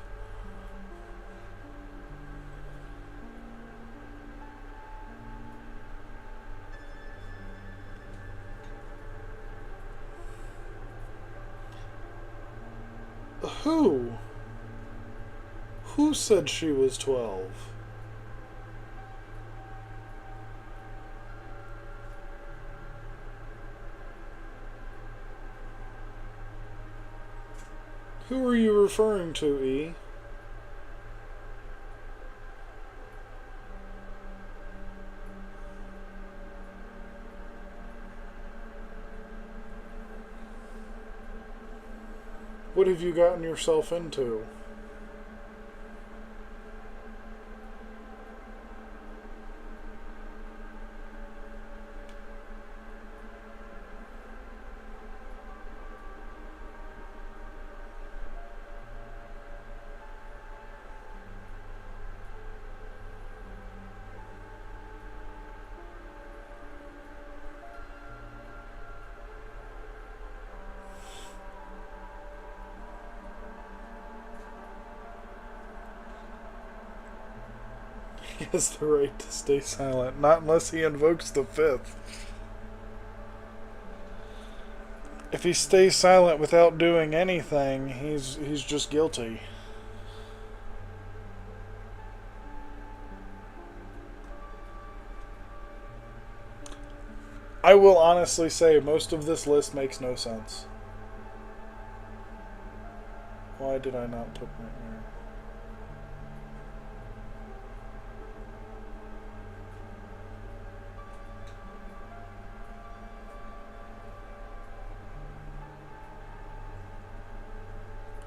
Who? Who said she was 12? Who are you referring to, E? What have you gotten yourself into? He has the right to stay silent, not unless he invokes the 5th. If he stays silent without doing anything, he's just guilty. I will honestly say most of this list makes no sense. Why did I not put my mirror?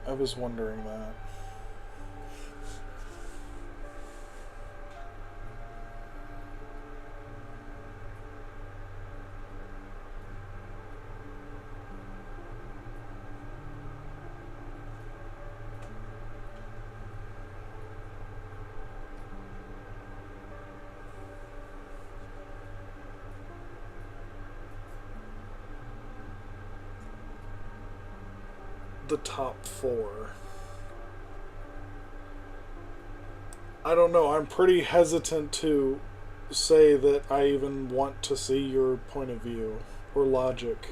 I was wondering that. the top 4. I don't know. I'm pretty hesitant to say that I even want to see your point of view or logic.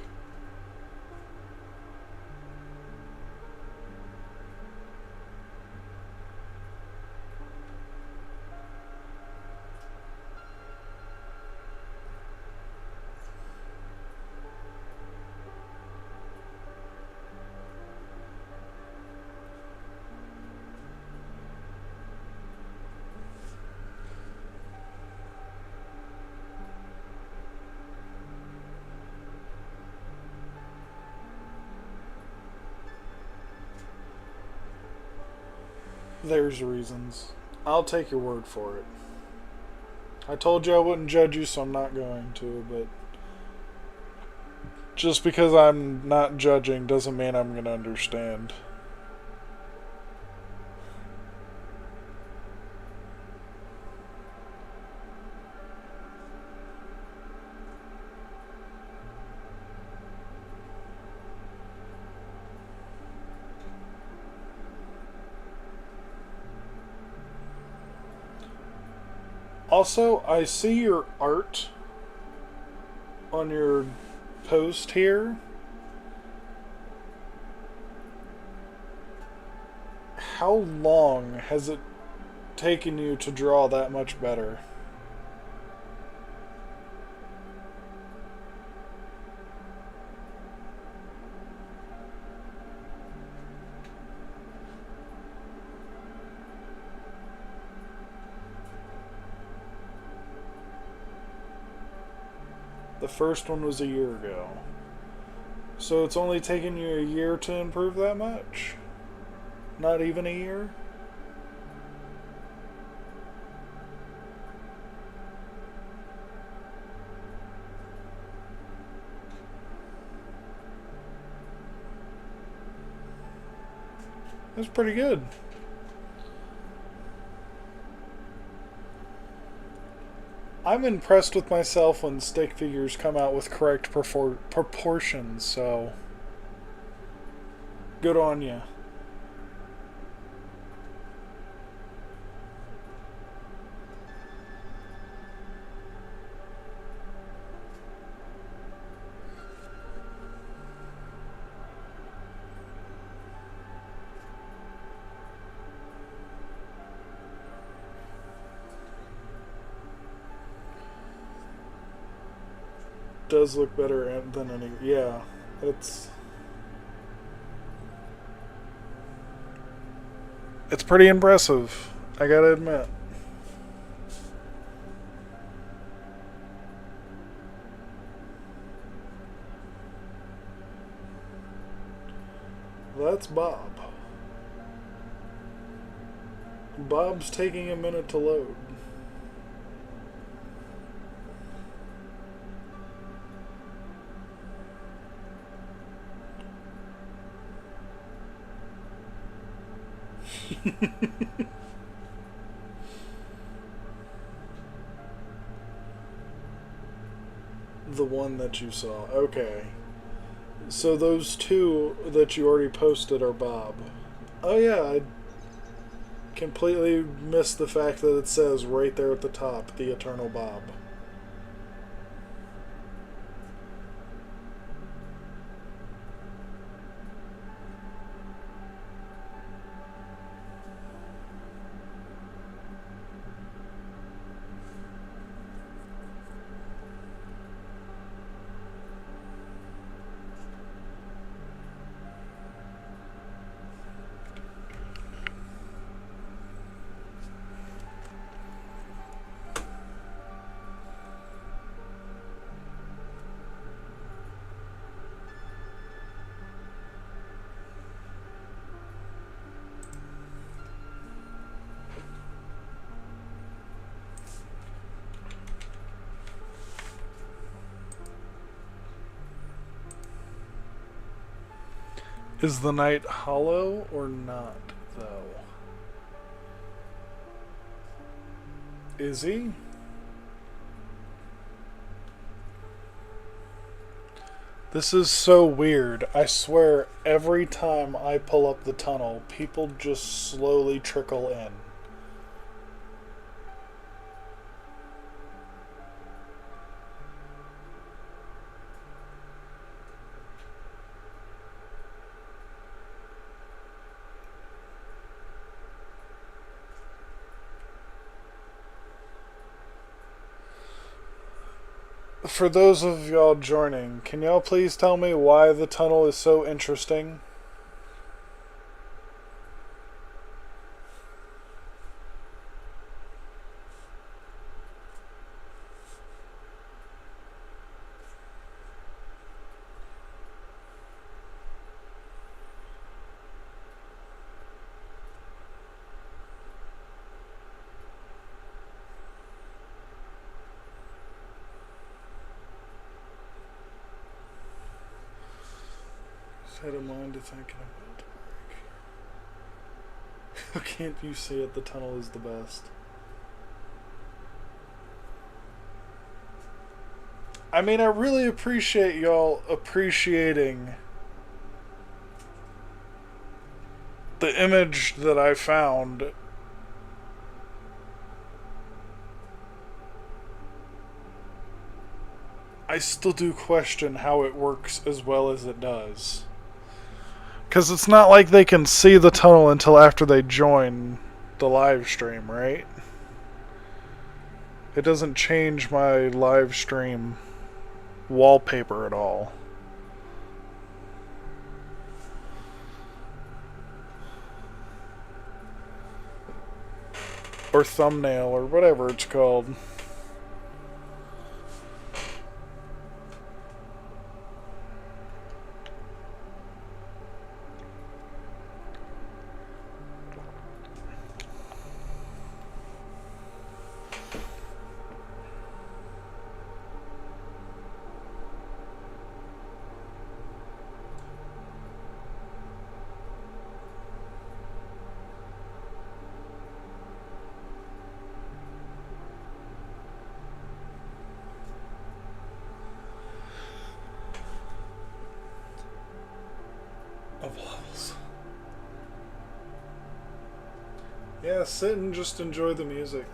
There's reasons. I'll take your word for it. I told you I wouldn't judge you, so I'm not going to, but just because I'm not judging doesn't mean I'm going to understand. Also, I see your art on your post here. How long has it taken you to draw that much better? The first one was a year ago. So it's only taken you a year to improve that much? Not even a year? That's pretty good. I'm impressed with myself when stick figures come out with correct proportions, so good on you. Does look better than any. Yeah, it's pretty impressive, I gotta admit. That's Bob. Bob's taking a minute to load. The one that you saw. Okay. So those two that you already posted are Bob. Oh yeah, I completely missed the fact that it says right there at the top, the Eternal Bob. Is the knight hollow or not, though? Is he? This is so weird. I swear, every time I pull up the tunnel, people just slowly trickle in. For those of y'all joining, can y'all please tell me why the tunnel is so interesting? Had a mind to thinking about to break. How can't you see it? The tunnel is the best. I mean, I really appreciate y'all appreciating the image that I found. I still do question how it works as well as it does. Because it's not like they can see the tunnel until after they join the live stream, right? It doesn't change my live stream wallpaper at all. Or thumbnail, or whatever it's called. Of levels. Yeah, sit and just enjoy the music.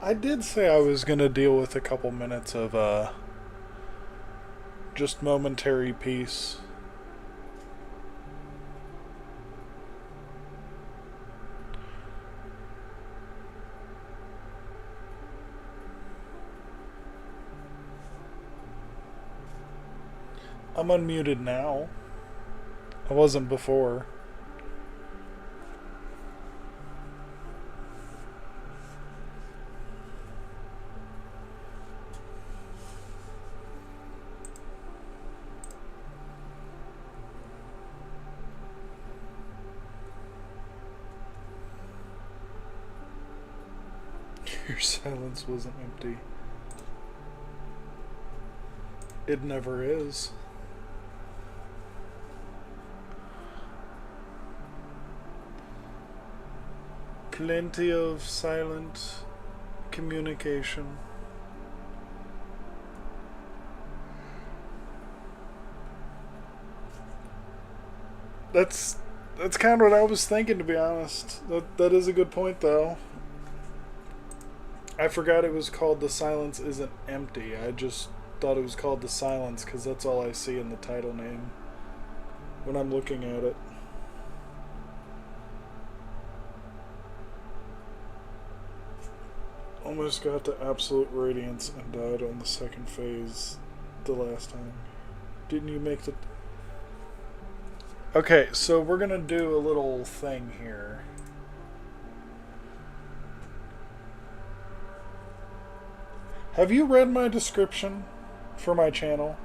I did say I was going to deal with a couple minutes of just momentary peace. I'm unmuted now. I wasn't before. Your silence wasn't empty. It never is. Plenty of silent communication. That's kind of what I was thinking, to be honest. That is a good point, though. I forgot it was called The Silence Isn't Empty. I just thought it was called The Silence because that's all I see in the title name when I'm looking at it. Almost got to absolute radiance and died on the second phase the last time. Didn't you make the... Okay, so we're gonna do a little thing here. Have you read my description for my channel?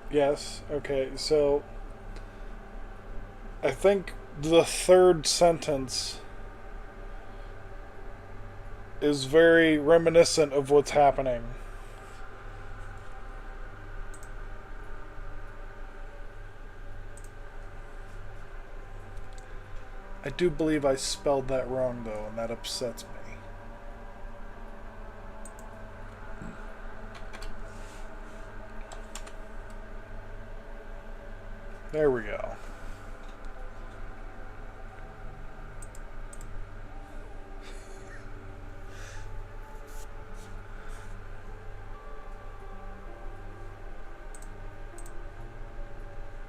Yes, okay, so I think the third sentence is very reminiscent of what's happening. I do believe I spelled that wrong, though, and that upsets me. There we go.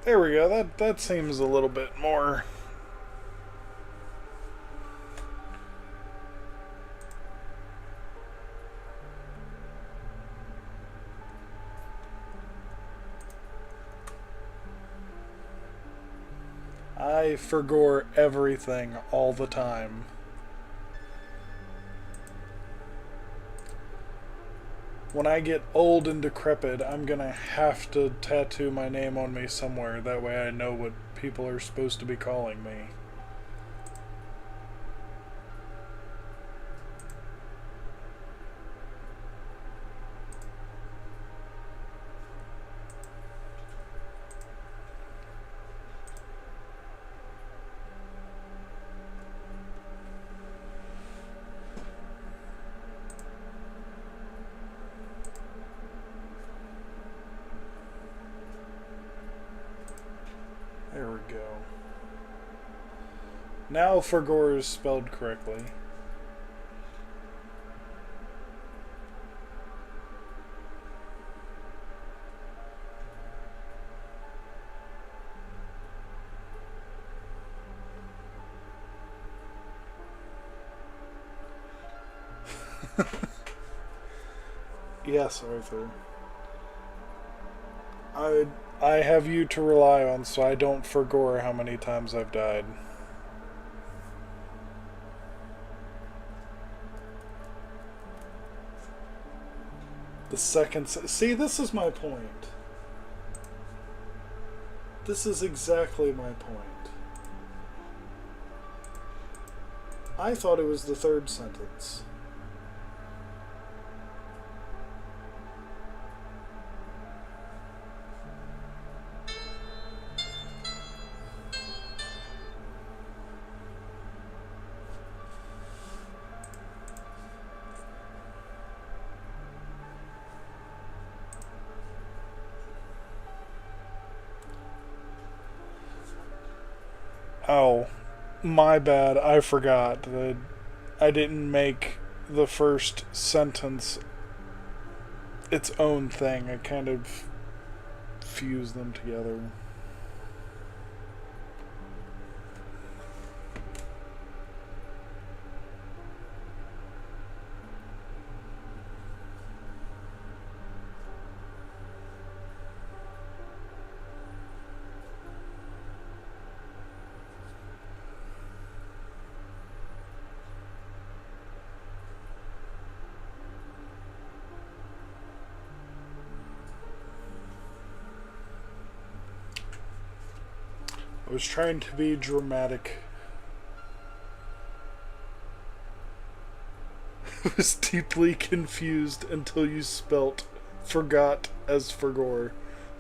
There we go. That seems a little bit more... I forgore everything all the time. When I get old and decrepit, I'm gonna have to tattoo my name on me somewhere. That way I know what people are supposed to be calling me. There we go. Now forgore is spelled correctly. Yes, Arthur. I have you to rely on, so I don't forgore how many times I've died. The second... See, this is my point. This is exactly my point. I thought it was the third sentence. Oh, my bad. I forgot that I didn't make the first sentence its own thing. I kind of fused them together. I was trying to be dramatic. I was deeply confused until you spelt forgot as forgore.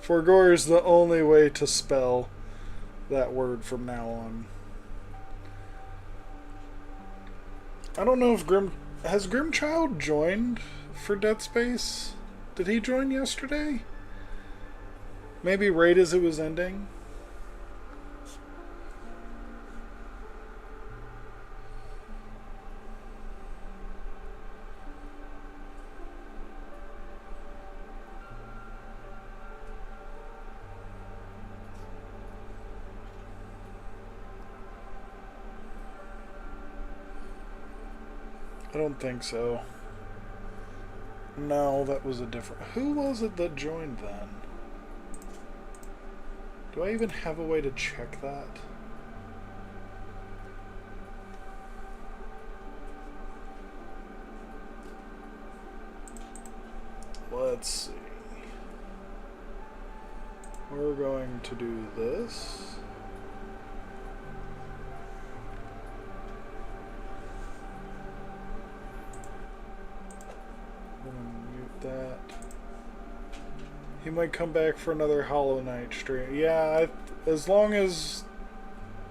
Forgore is the only way to spell that word from now on. I don't know if has Grimchild joined for Dead Space? Did he join yesterday? Maybe right as it was ending? I don't think so. No, that was a different... Who was it that joined then? Do I even have a way to check that? Let's see. We're going to do this. That he might come back for another Hollow Knight stream. Yeah, as long as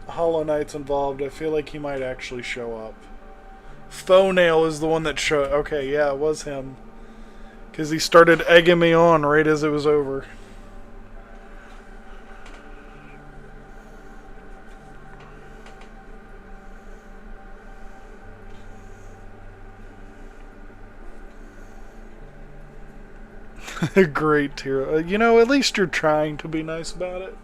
Hollow Knight's involved, I feel like he might actually show up. Phonail is the one that showed. Okay, yeah, it was him. Because he started egging me on right as it was over. Great, Tira. You know, at least you're trying to be nice about it.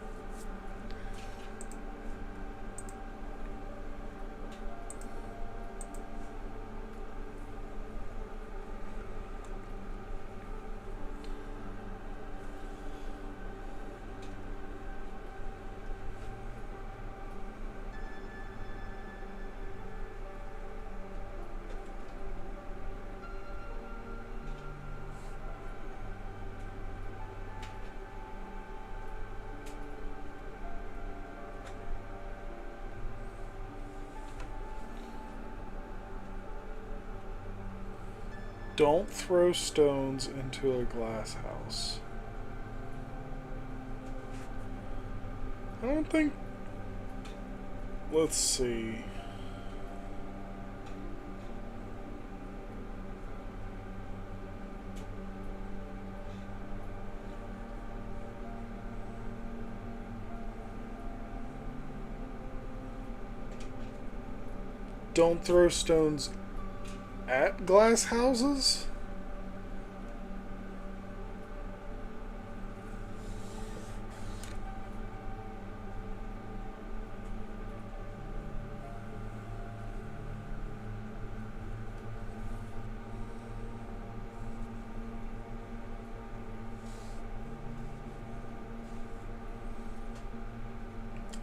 Don't throw stones into a glass house. I don't think... Let's see. Don't throw stones at glass houses?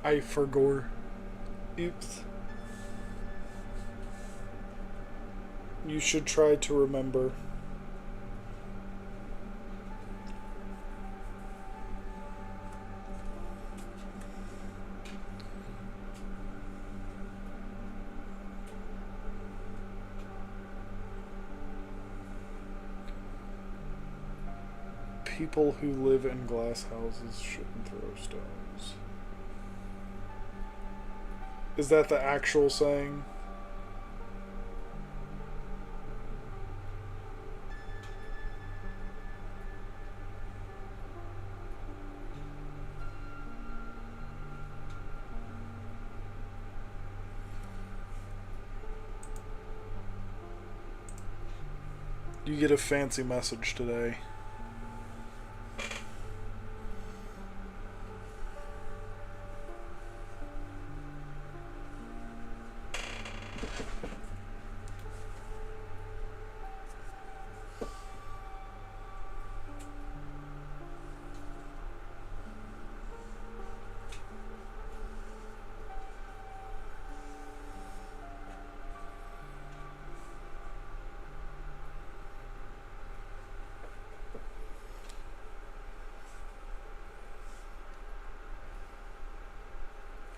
I forgot. Oops. You should try to remember. People who live in glass houses shouldn't throw stones. Is that the actual saying? You get a fancy message today.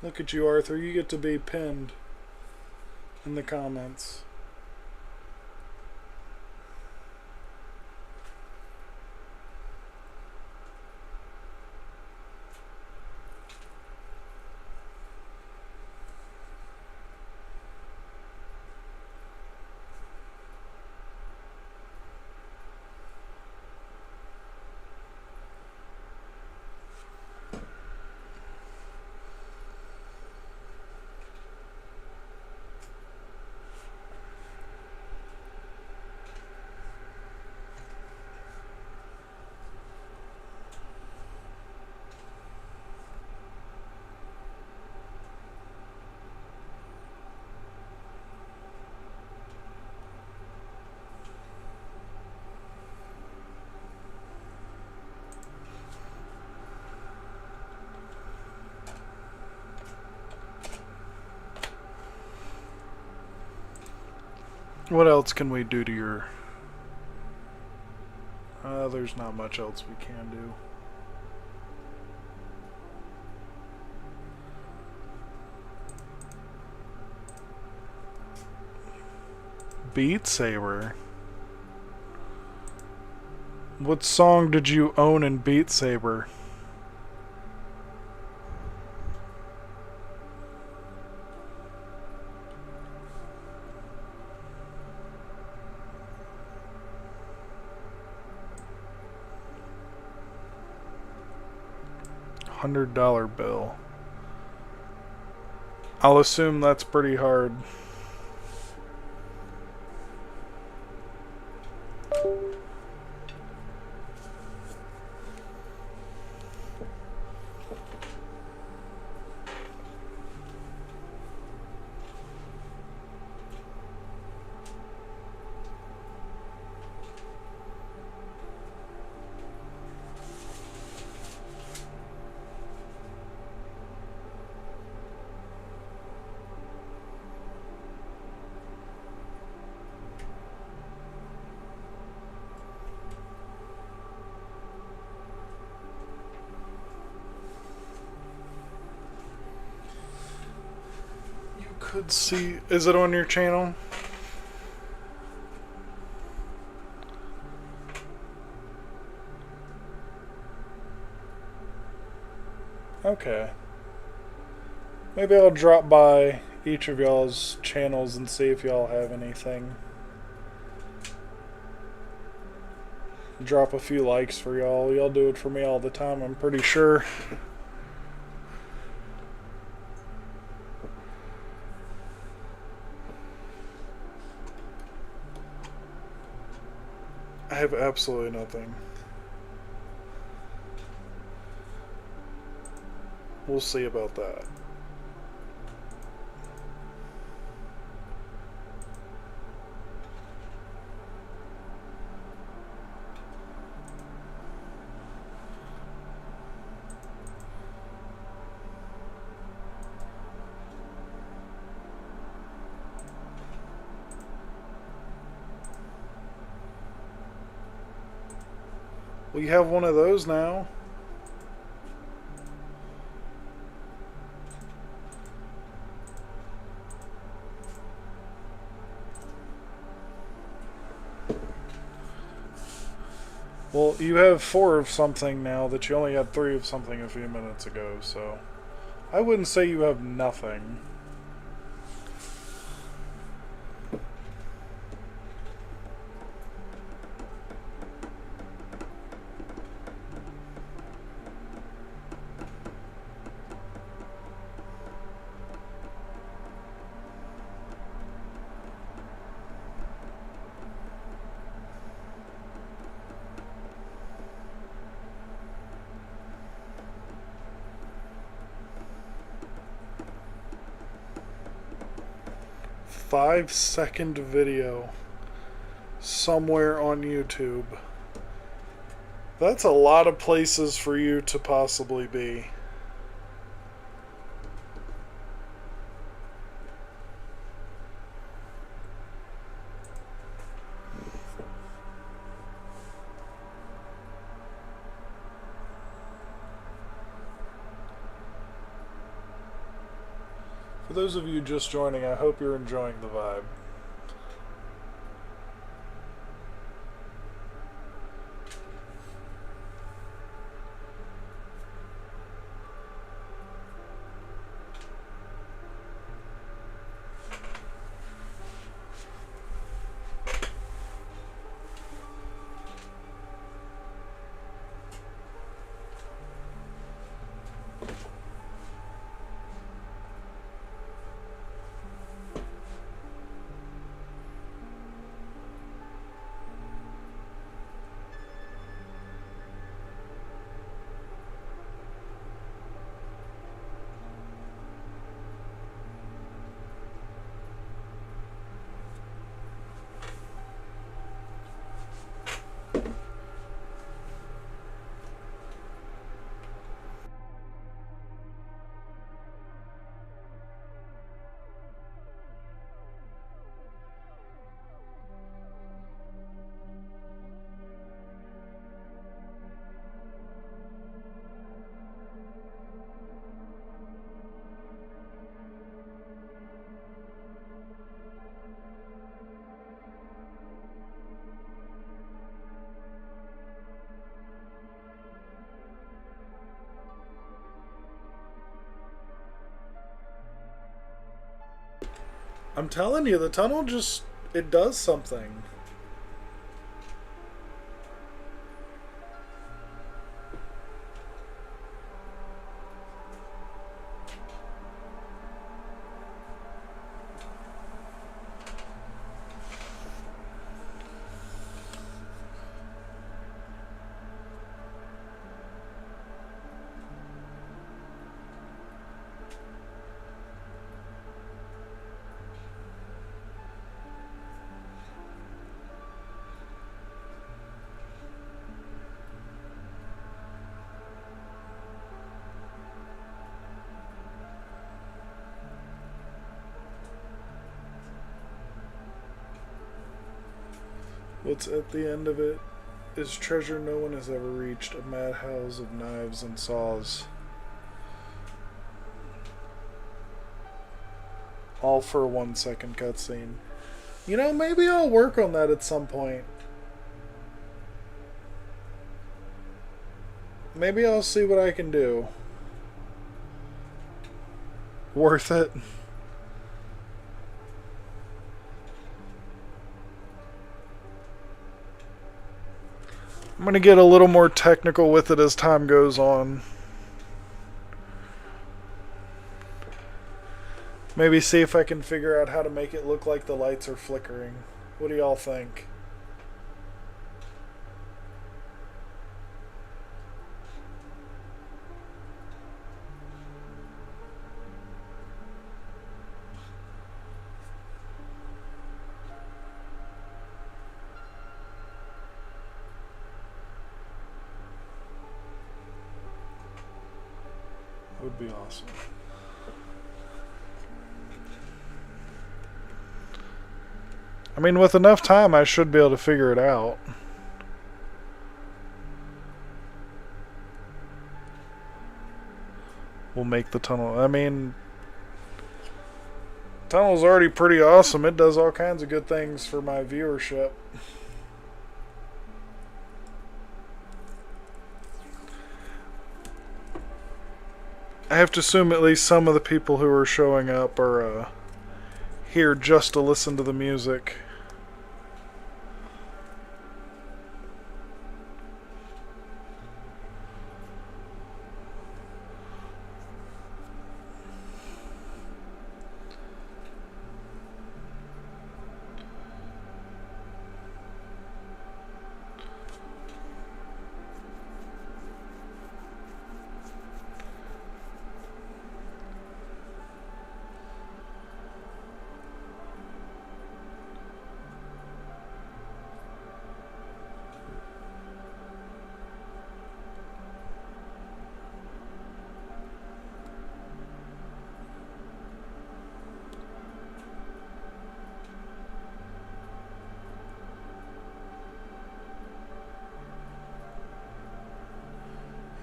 Look at you, Arthur. You get to be pinned in the comments. What else can we do to your... there's not much else we can do. Beat Saber. What song did you own in Beat Saber? $100 bill. I'll assume that's pretty hard. Could see, is it on your channel? Okay. Maybe I'll drop by each of y'all's channels and see if y'all have anything. Drop a few likes for y'all. Y'all do it for me all the time, I'm pretty sure. I have absolutely nothing. We'll see about that. We have one of those now. Well, you have 4 of something now that you only had 3 of something a few minutes ago, so I wouldn't say you have nothing. Five-second video somewhere on YouTube. That's a lot of places for you to possibly be. For those of you just joining, I hope you're enjoying the vibe. I'm telling you, the tunnel just, it does something. What's at the end of it is treasure no one has ever reached, a madhouse of knives and saws. All for a 1-second cutscene. You know, maybe I'll work on that at some point. Maybe I'll see what I can do. Worth it. I'm going to get a little more technical with it as time goes on. Maybe see if I can figure out how to make it look like the lights are flickering. What do y'all think? Would be awesome. I mean, with enough time, I should be able to figure it out. We'll make the tunnel. I mean, tunnel's already pretty awesome. It does all kinds of good things for my viewership. I have to assume at least some of the people who are showing up are here just to listen to the music.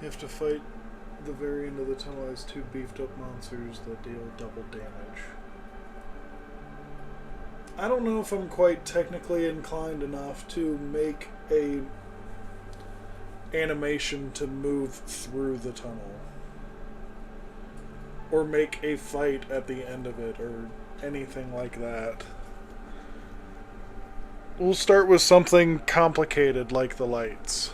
You have to fight the very end of the tunnel as two beefed up monsters that deal double damage. I don't know if I'm quite technically inclined enough to make a animation to move through the tunnel. Or make a fight at the end of it, or anything like that. We'll start with something complicated like the lights.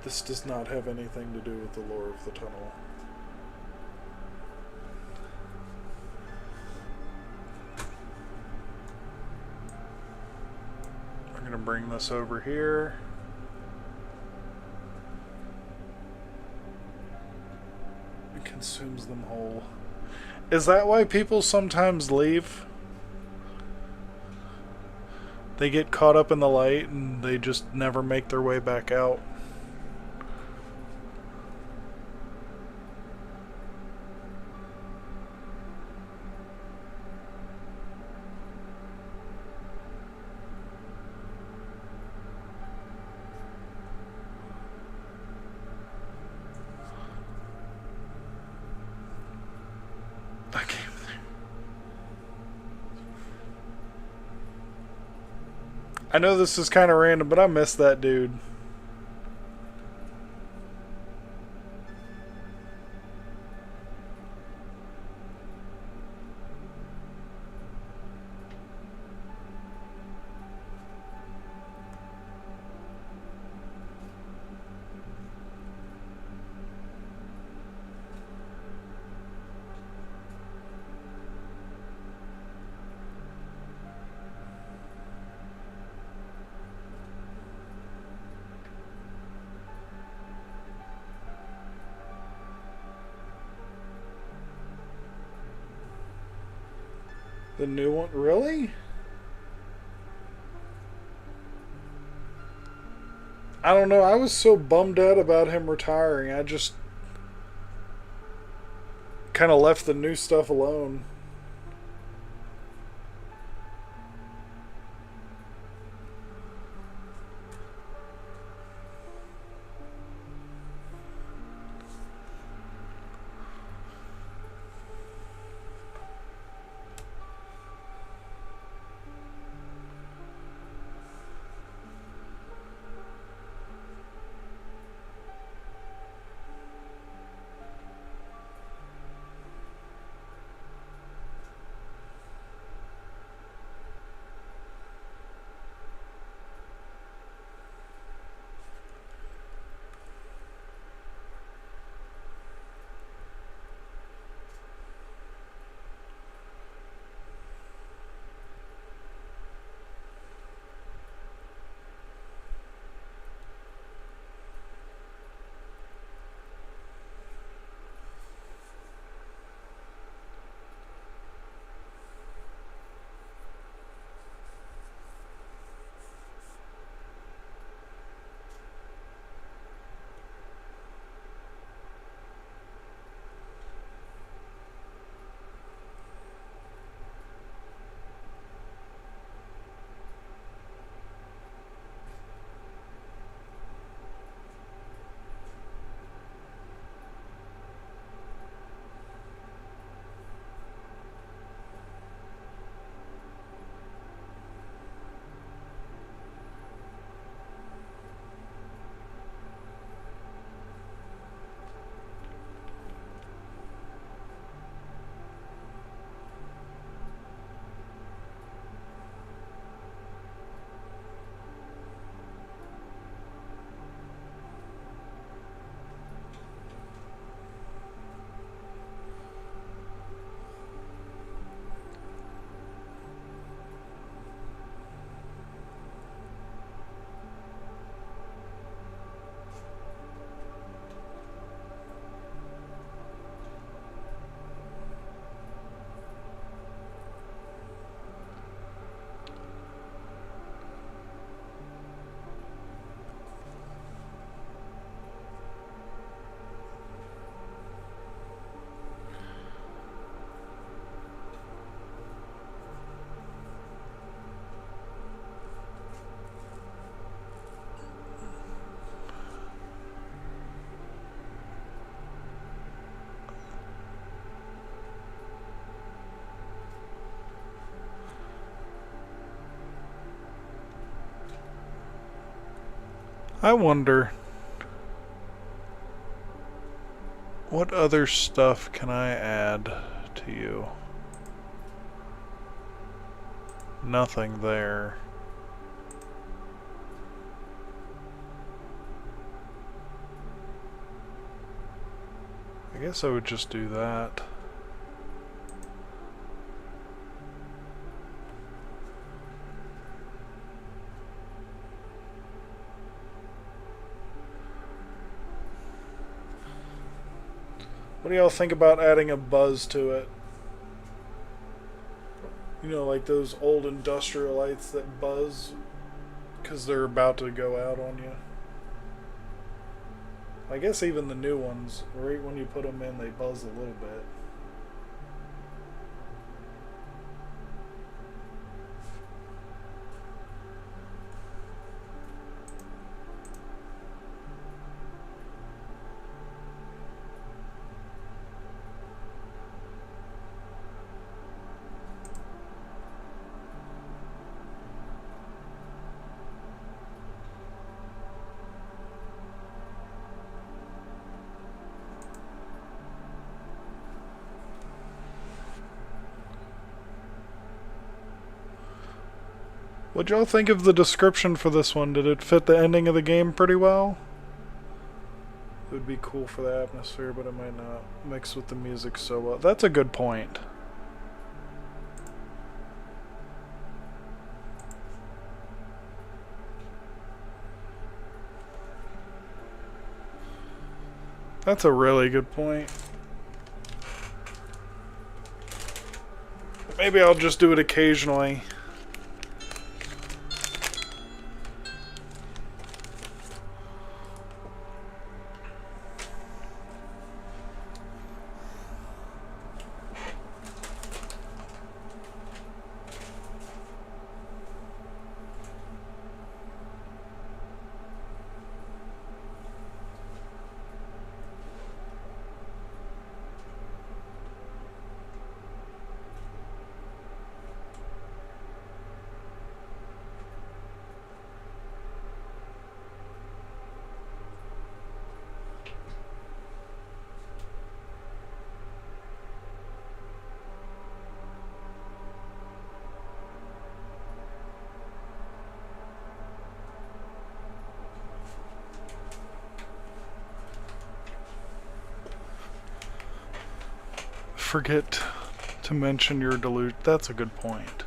This does not have anything to do with the lore of the tunnel. I'm going to bring this over here. It consumes them whole. Is that why people sometimes leave? They get caught up in the light and they just never make their way back out. I know this is kind of random, but I miss that dude. The new one? Really? I don't know. I was so bummed out about him retiring. I just kind of left the new stuff alone. I wonder, what other stuff can I add to you? Nothing there. I guess I would just do that. What do y'all think about adding a buzz to it? You know, like those old industrial lights that buzz because they're about to go out on you. I guess even the new ones, right when you put them in, they buzz a little bit. What'd y'all think of the description for this one? Did it fit the ending of the game pretty well? It would be cool for the atmosphere, but it might not mix with the music so well. That's a good point. That's a really good point. Maybe I'll just do it occasionally. Forget to mention your delusion. That's a good point.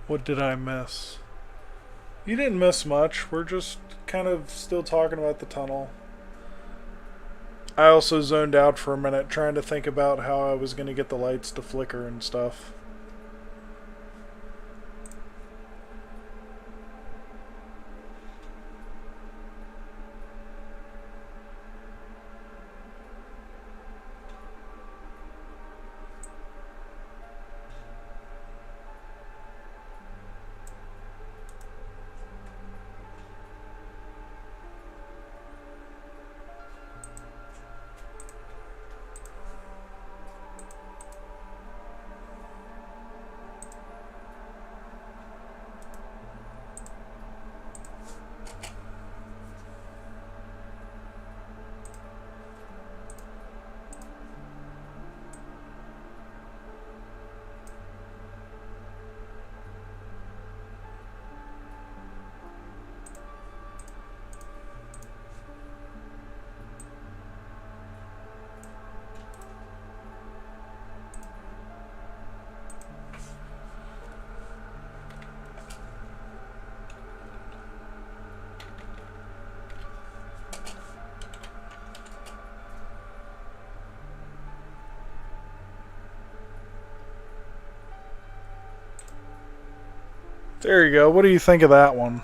What did I miss? You didn't miss much. We're just kind of still talking about the tunnel. I also zoned out for a minute trying to think about how I was going to get the lights to flicker and stuff. There you go. What do you think of that one?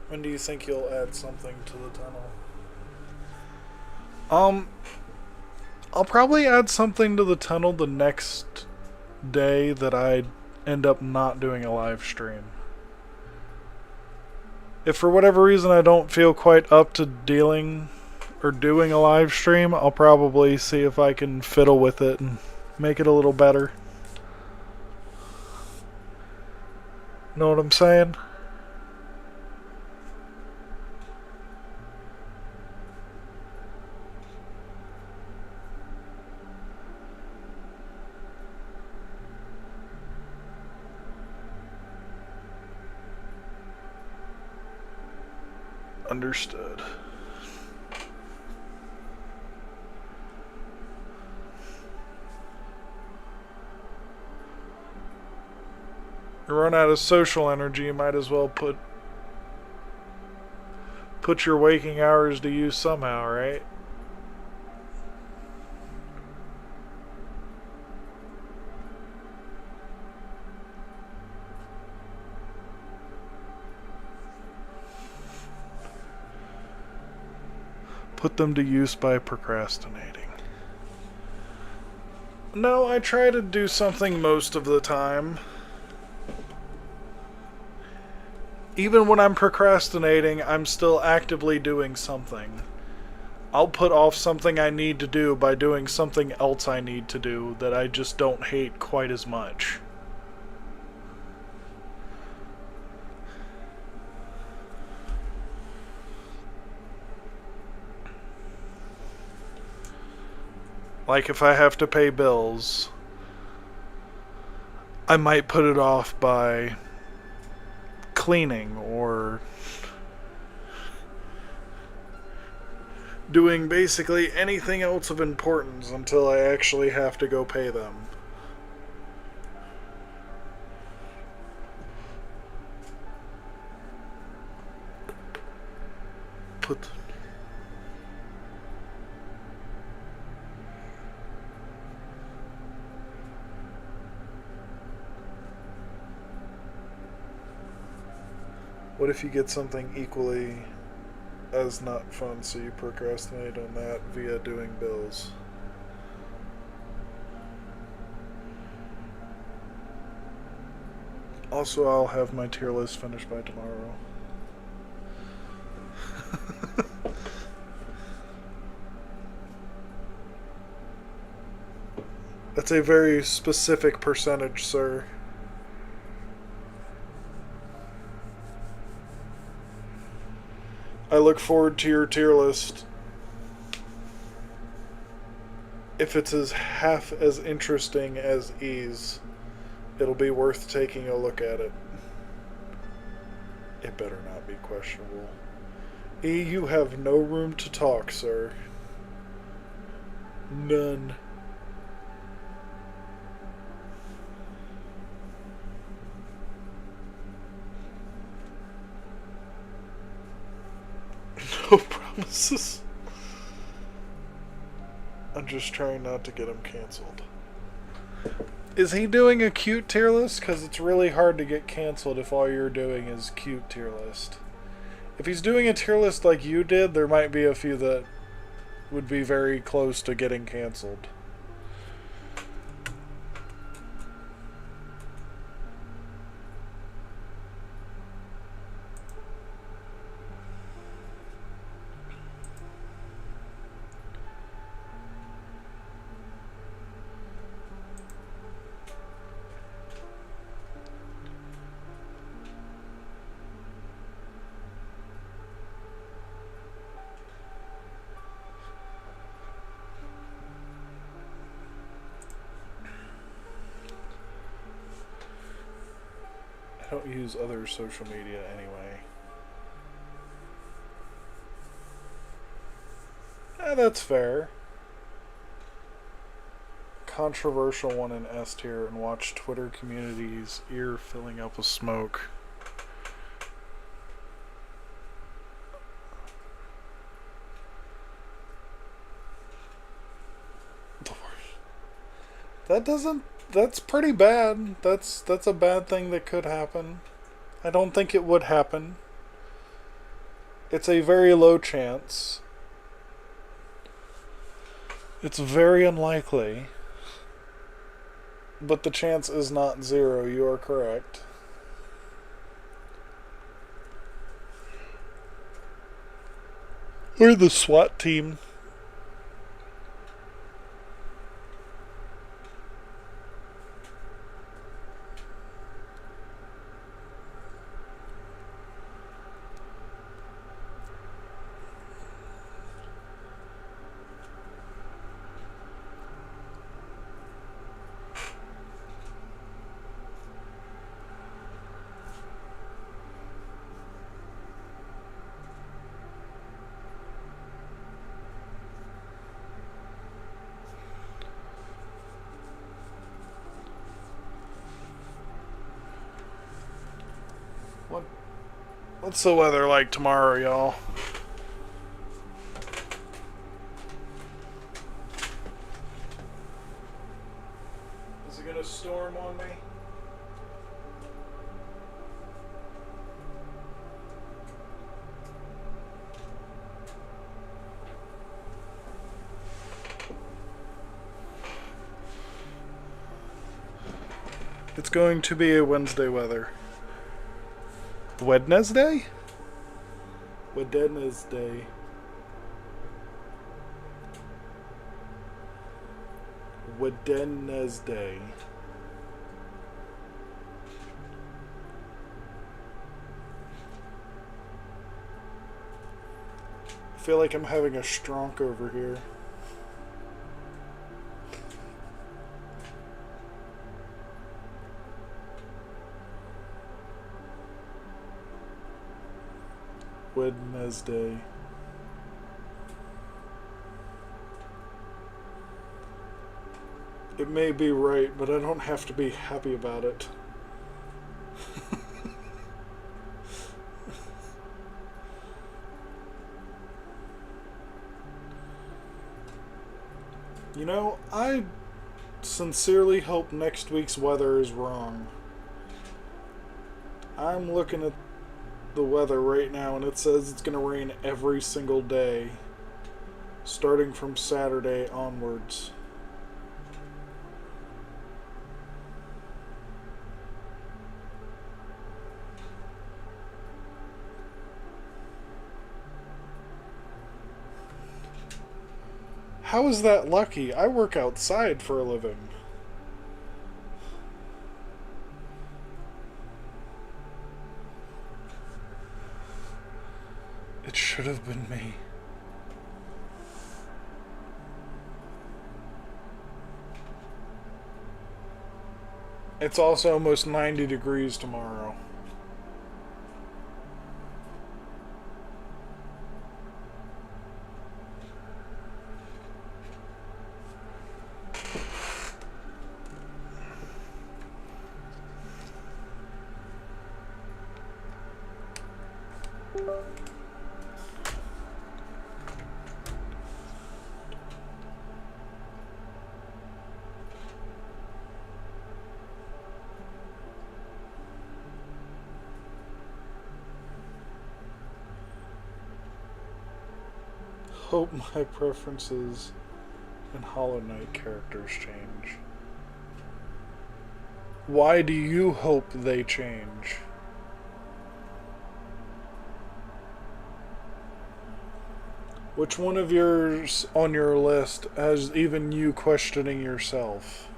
When do you think you'll add something to the tunnel? I'll probably add something to the tunnel the next day that I end up not doing a live stream. If for whatever reason I don't feel quite up to dealing or doing a live stream, I'll probably see if I can fiddle with it and make it a little better. Know what I'm saying? Understood. You run out of social energy, you might as well put your waking hours to use somehow, right? Put them to use by procrastinating. No, I try to do something most of the time. Even when I'm procrastinating, I'm still actively doing something. I'll put off something I need to do by doing something else I need to do that I just don't hate quite as much. Like if I have to pay bills, I might put it off by cleaning or doing basically anything else of importance until I actually have to go pay them. What if you get something equally as not fun, so you procrastinate on that via doing bills? Also, I'll have my tier list finished by tomorrow. That's a very specific percentage, sir. I look forward to your tier list. If it's as half as interesting as E's, it'll be worth taking a look at it. It better not be questionable. E, you have no room to talk, sir. None. No promises. I'm just trying not to get him canceled. Is he doing a cute tier list? Because it's really hard to get canceled if all you're doing is cute tier list. If he's doing a tier list like you did, there might be a few that would be very close to getting canceled. I don't use other social media anyway. That's fair. Controversial one in S tier and watch Twitter community's ear filling up with smoke. That's pretty bad. That's a bad thing that could happen. I don't think it would happen. It's a very low chance. It's very unlikely. But the chance is not zero, you are correct. We're the SWAT team. What's the weather like tomorrow, y'all? Is it gonna storm on me? It's going to be a Wednesday weather. Wednesday? Wednesday. Wednesday. I feel like I'm having a stroke over here. Wednesday. It may be right, but I don't have to be happy about it. You know, I sincerely hope next week's weather is wrong. I'm looking at the weather right now and it says it's going to rain every single day starting from Saturday onwards. How is that lucky? I work outside for a living. It should have been me. It's also almost 90 degrees tomorrow. Hope my preferences and Hollow Knight characters change. Why do you hope they change? Which one of yours on your list has even you questioning yourself?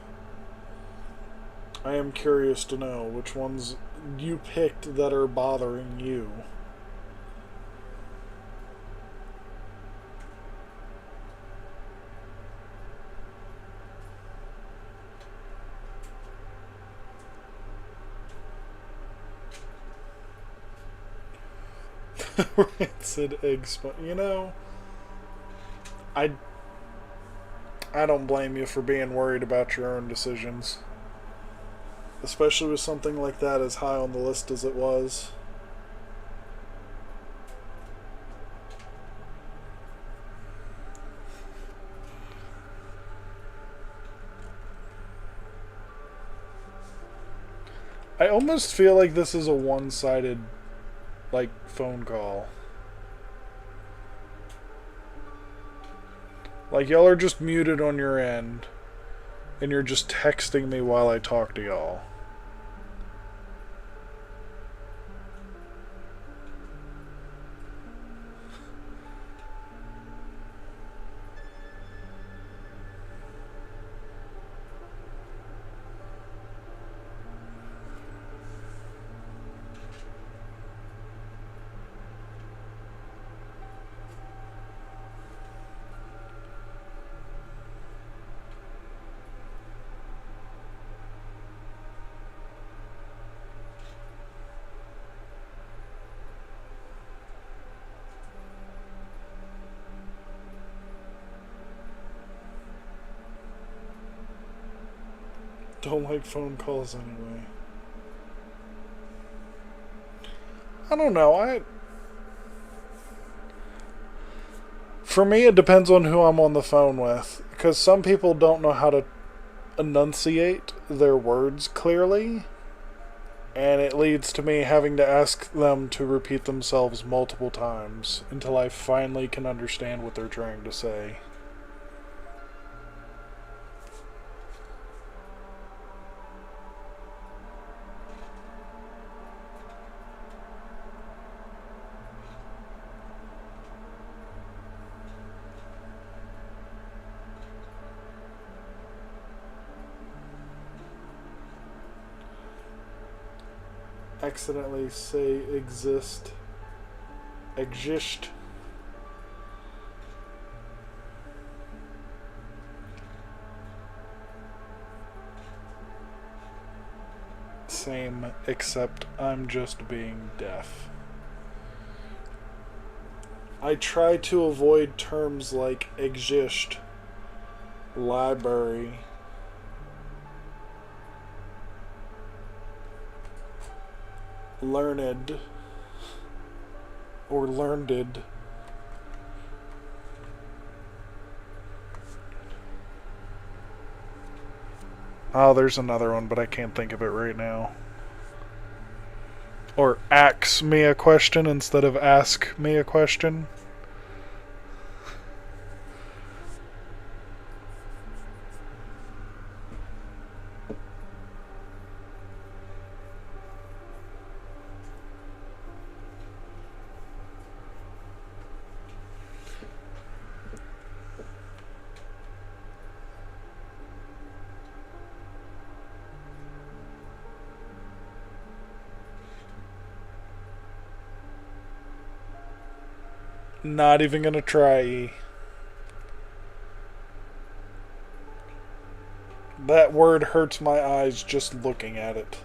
I am curious to know which ones you picked that are bothering you. Rancid egg you know, I don't blame you for being worried about your own decisions. Especially with something like that as high on the list as it was. I almost feel like this is a one-sided, like, phone call. Like, y'all are just muted on your end, and you're just texting me while I talk to y'all. Don't like phone calls anyway. I don't know, for me, it depends on who I'm on the phone with. Because some people don't know how to enunciate their words clearly. And it leads to me having to ask them to repeat themselves multiple times until I finally can understand what they're trying to say. Accidentally say exist. Same, except I'm just being deaf. I try to avoid terms like exist, library, learned, or learned. Oh, there's another one, but I can't think of it right now. Or ask me a question instead of ask me a question. Not even gonna try, E. That word hurts my eyes just looking at it.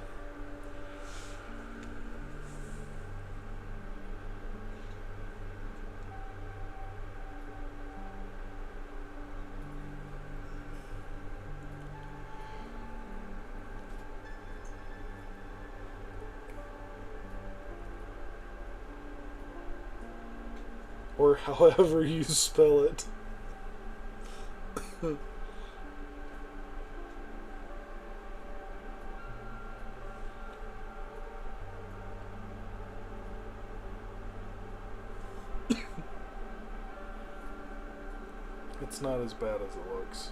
Or however you spell it. It's not as bad as it looks.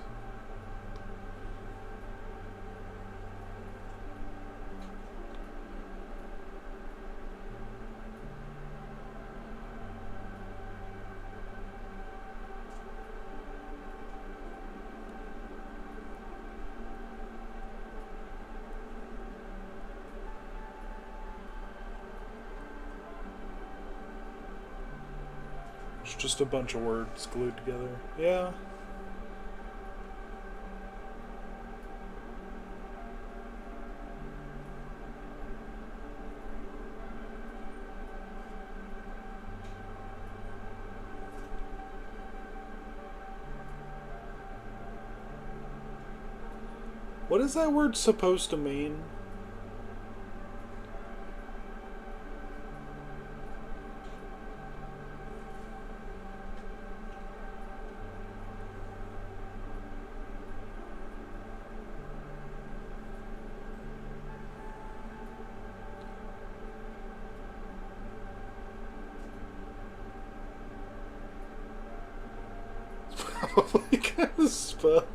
It's just a bunch of words glued together. Yeah. What is that word supposed to mean? Probably kind of spell.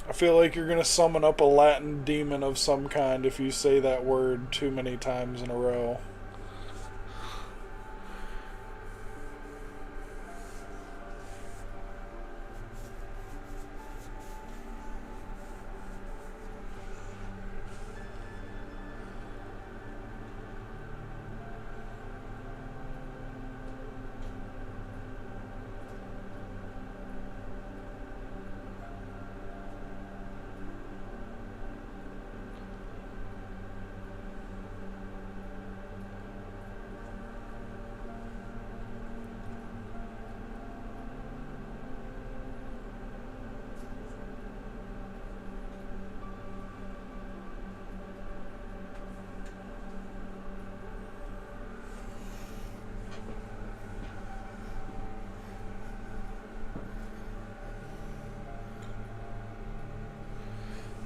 I feel like you're gonna summon up a Latin demon of some kind if you say that word too many times in a row.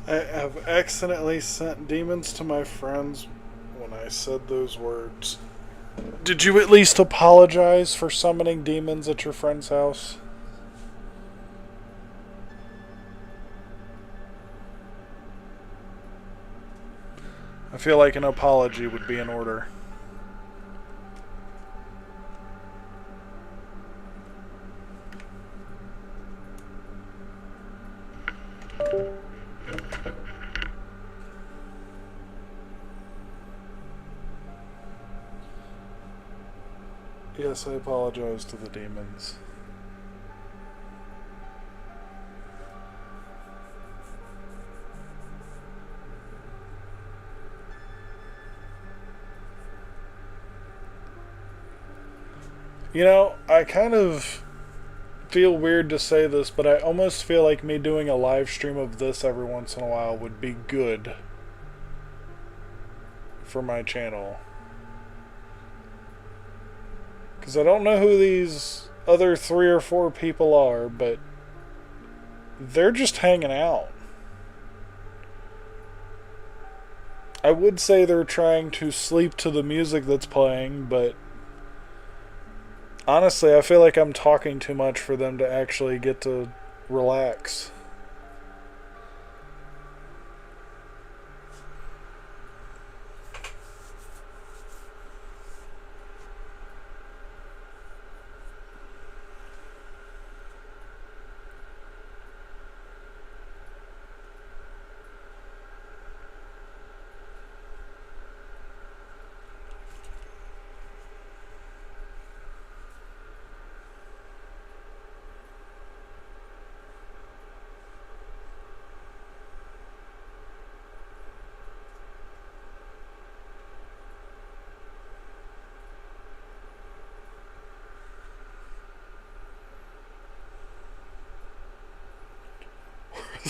I have accidentally sent demons to my friends when I said those words. Did you at least apologize for summoning demons at your friend's house? I feel like an apology would be in order. Yes, I apologize to the demons. You know, I kind of feel weird to say this, but I almost feel like me doing a live stream of this every once in a while would be good for my channel. Because I don't know who these other 3 or 4 people are, but they're just hanging out. I would say they're trying to sleep to the music that's playing, but honestly, I feel like I'm talking too much for them to actually get to relax.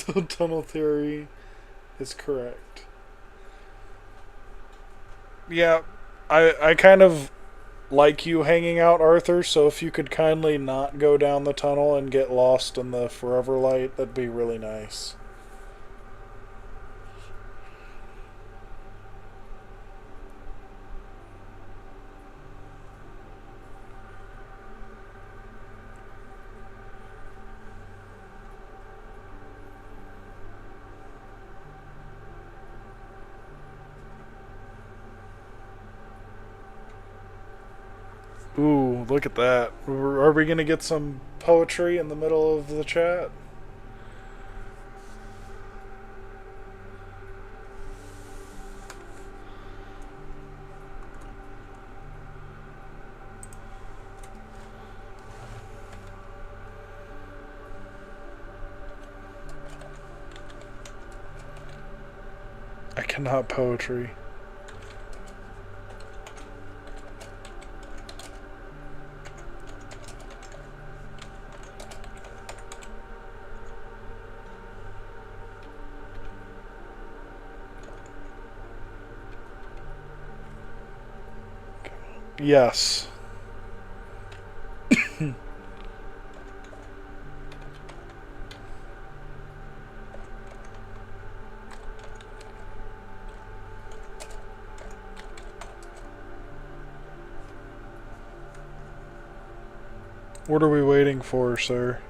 The tunnel theory is correct. Yeah, I kind of like you hanging out, Arthur, so if you could kindly not go down the tunnel and get lost in the forever light, that'd be really nice. Ooh, look at that. Are we going to get some poetry in the middle of the chat? I cannot poetry. Yes. What are we waiting for, sir?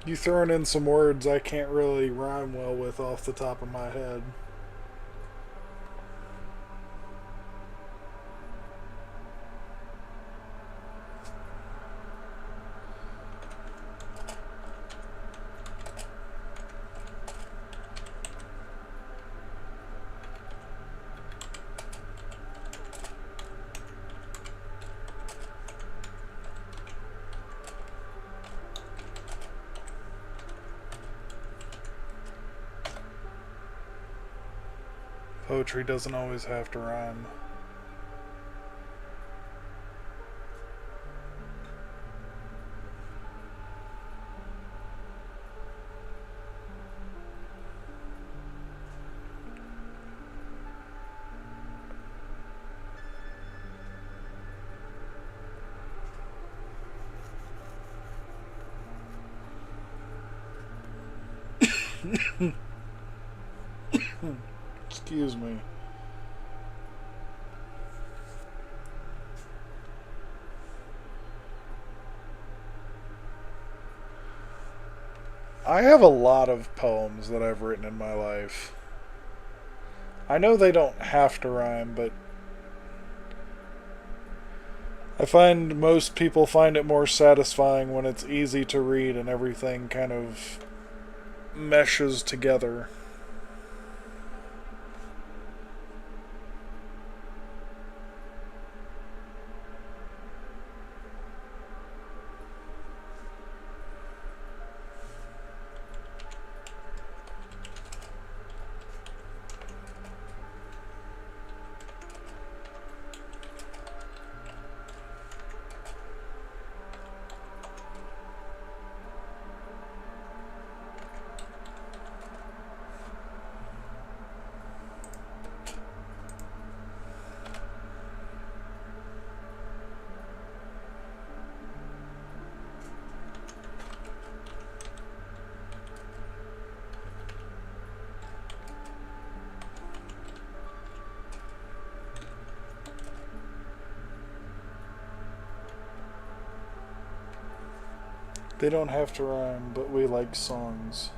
You throwing in some words I can't really rhyme well with off the top of my head. Poetry doesn't always have to rhyme. Excuse me. I have a lot of poems that I've written in my life. I know they don't have to rhyme, but I find most people find it more satisfying when it's easy to read and everything kind of meshes together. They don't have to rhyme, but we like songs.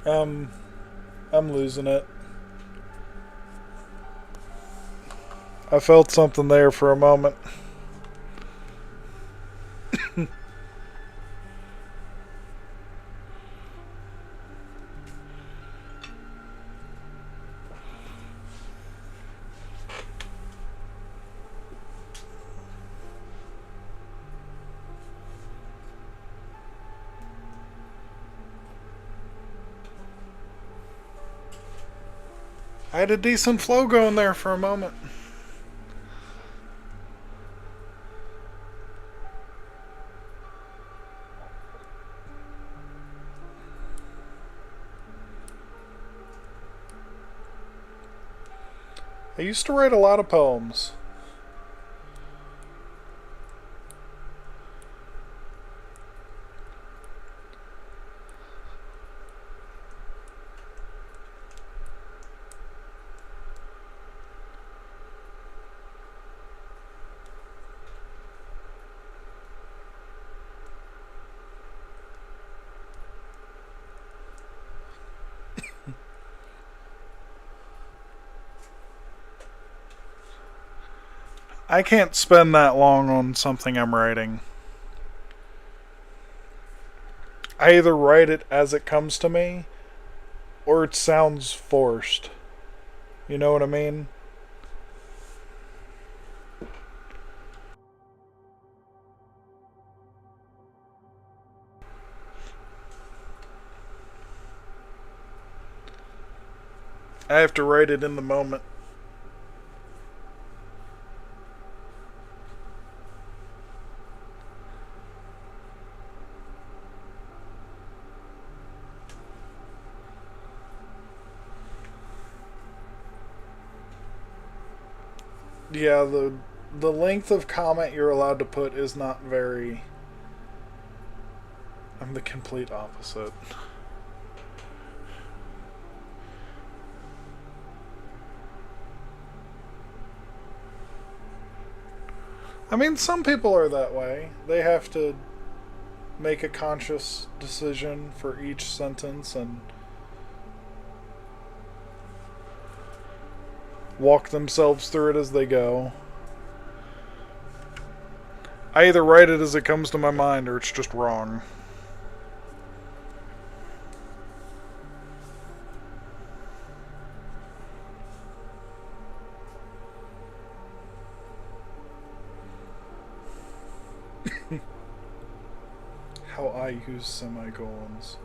I'm losing it. I felt something there for a moment. I had a decent flow going there for a moment. I used to write a lot of poems. I can't spend that long on something I'm writing. I either write it as it comes to me, or it sounds forced. You know what I mean? I have to write it in the moment. Yeah, the length of comment you're allowed to put is not very... I'm the complete opposite. I mean, some people are that way. They have to make a conscious decision for each sentence and walk themselves through it as they go. I either write it as it comes to my mind or it's just wrong. How I use semicolons.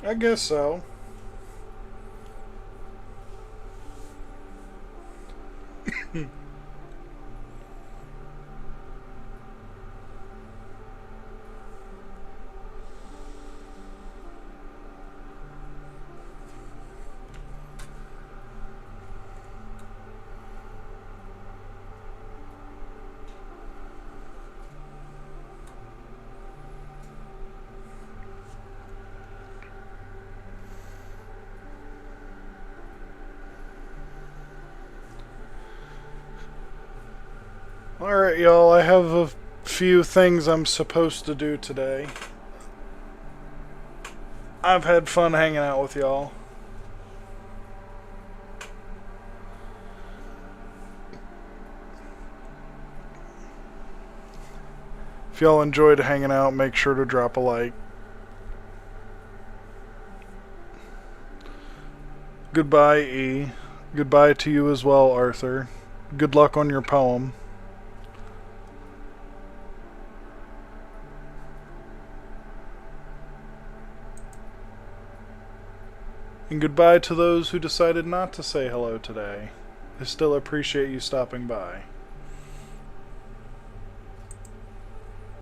I guess so. Alright, y'all, I have a few things I'm supposed to do today. I've had fun hanging out with y'all. If y'all enjoyed hanging out, make sure to drop a like. Goodbye, E. Goodbye to you as well, Arthur. Good luck on your poem. And goodbye to those who decided not to say hello today. I still appreciate you stopping by.